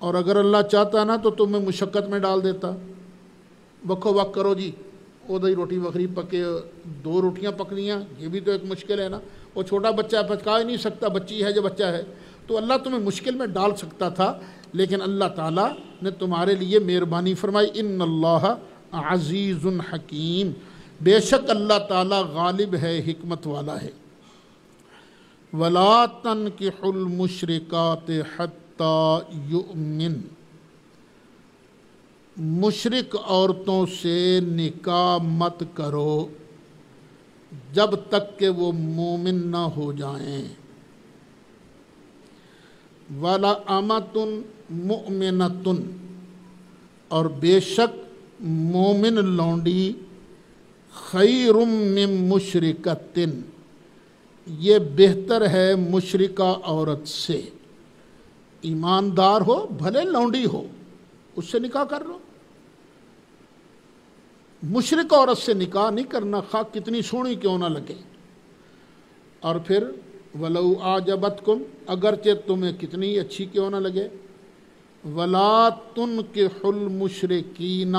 اور اگر اللہ چاہتا نا تو تمہیں مشقت میں ڈال دیتا۔ وقو وقت کرو جی، ادھر روٹی وکری پکے، 2 روٹیاں پکنیاں، یہ بھی تو ایک مشکل ہے نا۔ وہ چھوٹا بچہ ہے، پکا ہی نہیں سکتا، بچی ہے جو بچہ ہے، تو اللہ تمہیں مشکل میں ڈال سکتا تھا، لیکن اللہ تعالیٰ نے تمہارے لیے مہربانی فرمائی۔ ان اللہ عزیز حکیم، بے شک اللہ تعالیٰ غالب ہے، حکمت والا ہے۔ وَلَا تَنْكِحُوا الْمُشْرِكَاتِ حَتَّى يُؤْمِنْ، مشرک عورتوں سے نکاح مت کرو جب تک کہ وہ مومن نہ ہو جائیں۔ وَلَأَمَةٌ مُؤْمِنَةٌ، اور بے شک مومن لونڈی، خیر من مشرکۃ، یہ بہتر ہے مشرکہ عورت سے۔ ایماندار ہو، بھلے لونڈی ہو، اس سے نکاح کر لو۔ مشرک عورت سے نکاح نہیں کرنا، خواہ کتنی سونی کیوں نہ لگے۔ اور پھر وَلَوْ أَعْجَبَتْكُمْ، اگرچہ تمہیں کتنی اچھی کیوں نہ لگے۔ وَلَا تُنْكِحُوا الْمُشْرِكِينَ،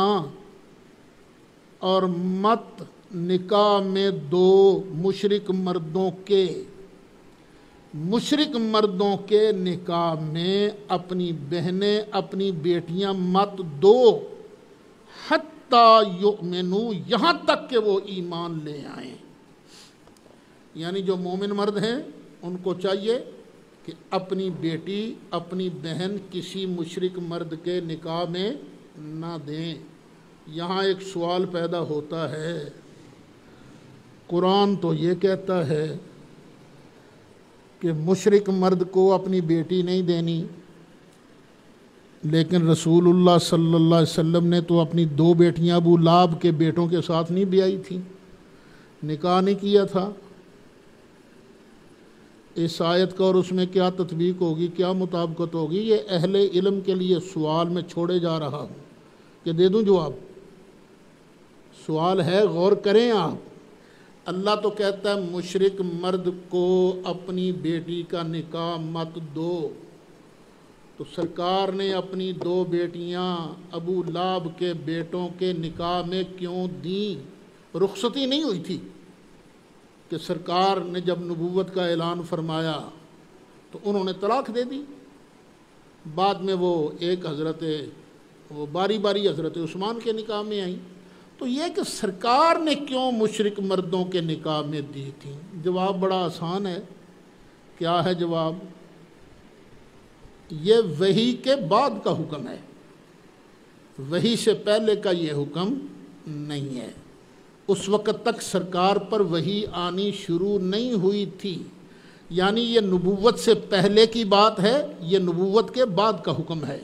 اور مت نکاح میں دو مشرک مردوں کے، مشرک مردوں کے نکاح میں اپنی بہنیں، اپنی بیٹیاں مت دو، حتیٰ یؤمنوا، یہاں تک کہ وہ ایمان لے آئیں۔ یعنی جو مومن مرد ہیں ان کو چاہیے کہ اپنی بیٹی، اپنی بہن کسی مشرک مرد کے نکاح میں نہ دیں۔ یہاں ایک سوال پیدا ہوتا ہے، قرآن تو یہ کہتا ہے کہ مشرک مرد کو اپنی بیٹی نہیں دینی، لیکن رسول اللہ صلی اللہ علیہ وسلم نے تو اپنی 2 بیٹیاں ابو لہب کے بیٹوں کے ساتھ نہیں بیائی تھیں، نکاح نہیں کیا تھا۔ اس آیت کا اور اس میں کیا تطبیق ہوگی، کیا مطابقت ہوگی، یہ اہل علم کے لیے سوال میں چھوڑے جا رہا ہوں کہ دے دوں جواب۔ سوال ہے، غور کریں آپ۔ اللہ تو کہتا ہے مشرک مرد کو اپنی بیٹی کا نکاح مت دو، تو سرکار نے اپنی 2 بیٹیاں ابو لہب کے بیٹوں کے نکاح میں کیوں دیں؟ رخصتی نہیں ہوئی تھی کہ سرکار نے جب نبوت کا اعلان فرمایا تو انہوں نے طلاق دے دی۔ بعد میں وہ ایک وہ باری باری حضرت عثمان کے نکاح میں آئیں۔ تو یہ کہ سرکار نے کیوں مشرک مردوں کے نکاح میں دی تھی؟ جواب بڑا آسان ہے۔ کیا ہے جواب؟ یہ وحی کے بعد کا حکم ہے، وحی سے پہلے کا یہ حکم نہیں ہے۔ اس وقت تک سرکار پر وحی آنی شروع نہیں ہوئی تھی، یعنی یہ نبوت سے پہلے کی بات ہے، یہ نبوت کے بعد کا حکم ہے۔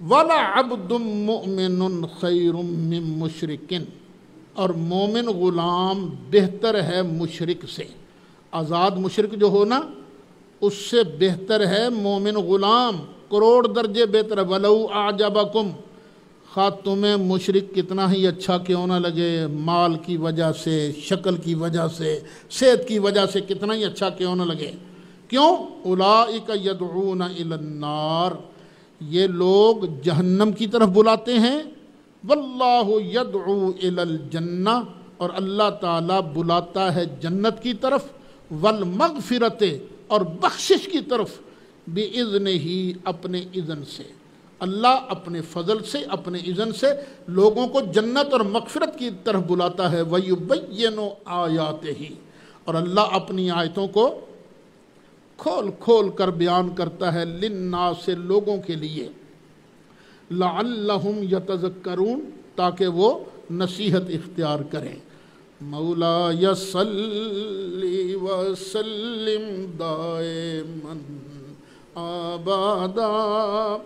وَلَعَبْدٌ مُؤْمِنٌ خَيْرٌ مِّن مُشْرِكٍ، اور مومن غلام بہتر ہے مشرک سے۔ آزاد مشرک جو ہو نا، اس سے بہتر ہے مومن غلام، کروڑ درجے بہتر ہے۔ وَلَوْ أَعْجَبَكُمْ، خواہ تمہیں مشرک کتنا ہی اچھا کیوں نہ لگے، مال کی وجہ سے، شکل کی وجہ سے، صحت کی وجہ سے کتنا ہی اچھا کیوں نہ لگے۔ کیوں؟ أُولَٰئِكَ يَدْعُونَ إِلَى النَّارِ، یہ لوگ جہنم کی طرف بلاتے ہیں۔ وَاللَّهُ يَدْعُو إِلَى الْجَنَّةِ، اور اللہ تعالیٰ بلاتا ہے جنت کی طرف، وَالْمَغْفِرَةِ، اور بخشش کی طرف، بِإِذْنِهِ، اپنے اذن سے۔ اللہ اپنے فضل سے، اپنے اذن سے لوگوں کو جنت اور مغفرت کی طرف بلاتا ہے۔ وَيُبَيِّنُ آیاتہ، اور اللہ اپنی آیتوں کو کھول کھول کر بیان کرتا ہے، للناس، لوگوں کے لیے، لعلہم یتذکرون، تاکہ وہ نصیحت اختیار کریں۔ مولاي صل وسلم دائما ابدا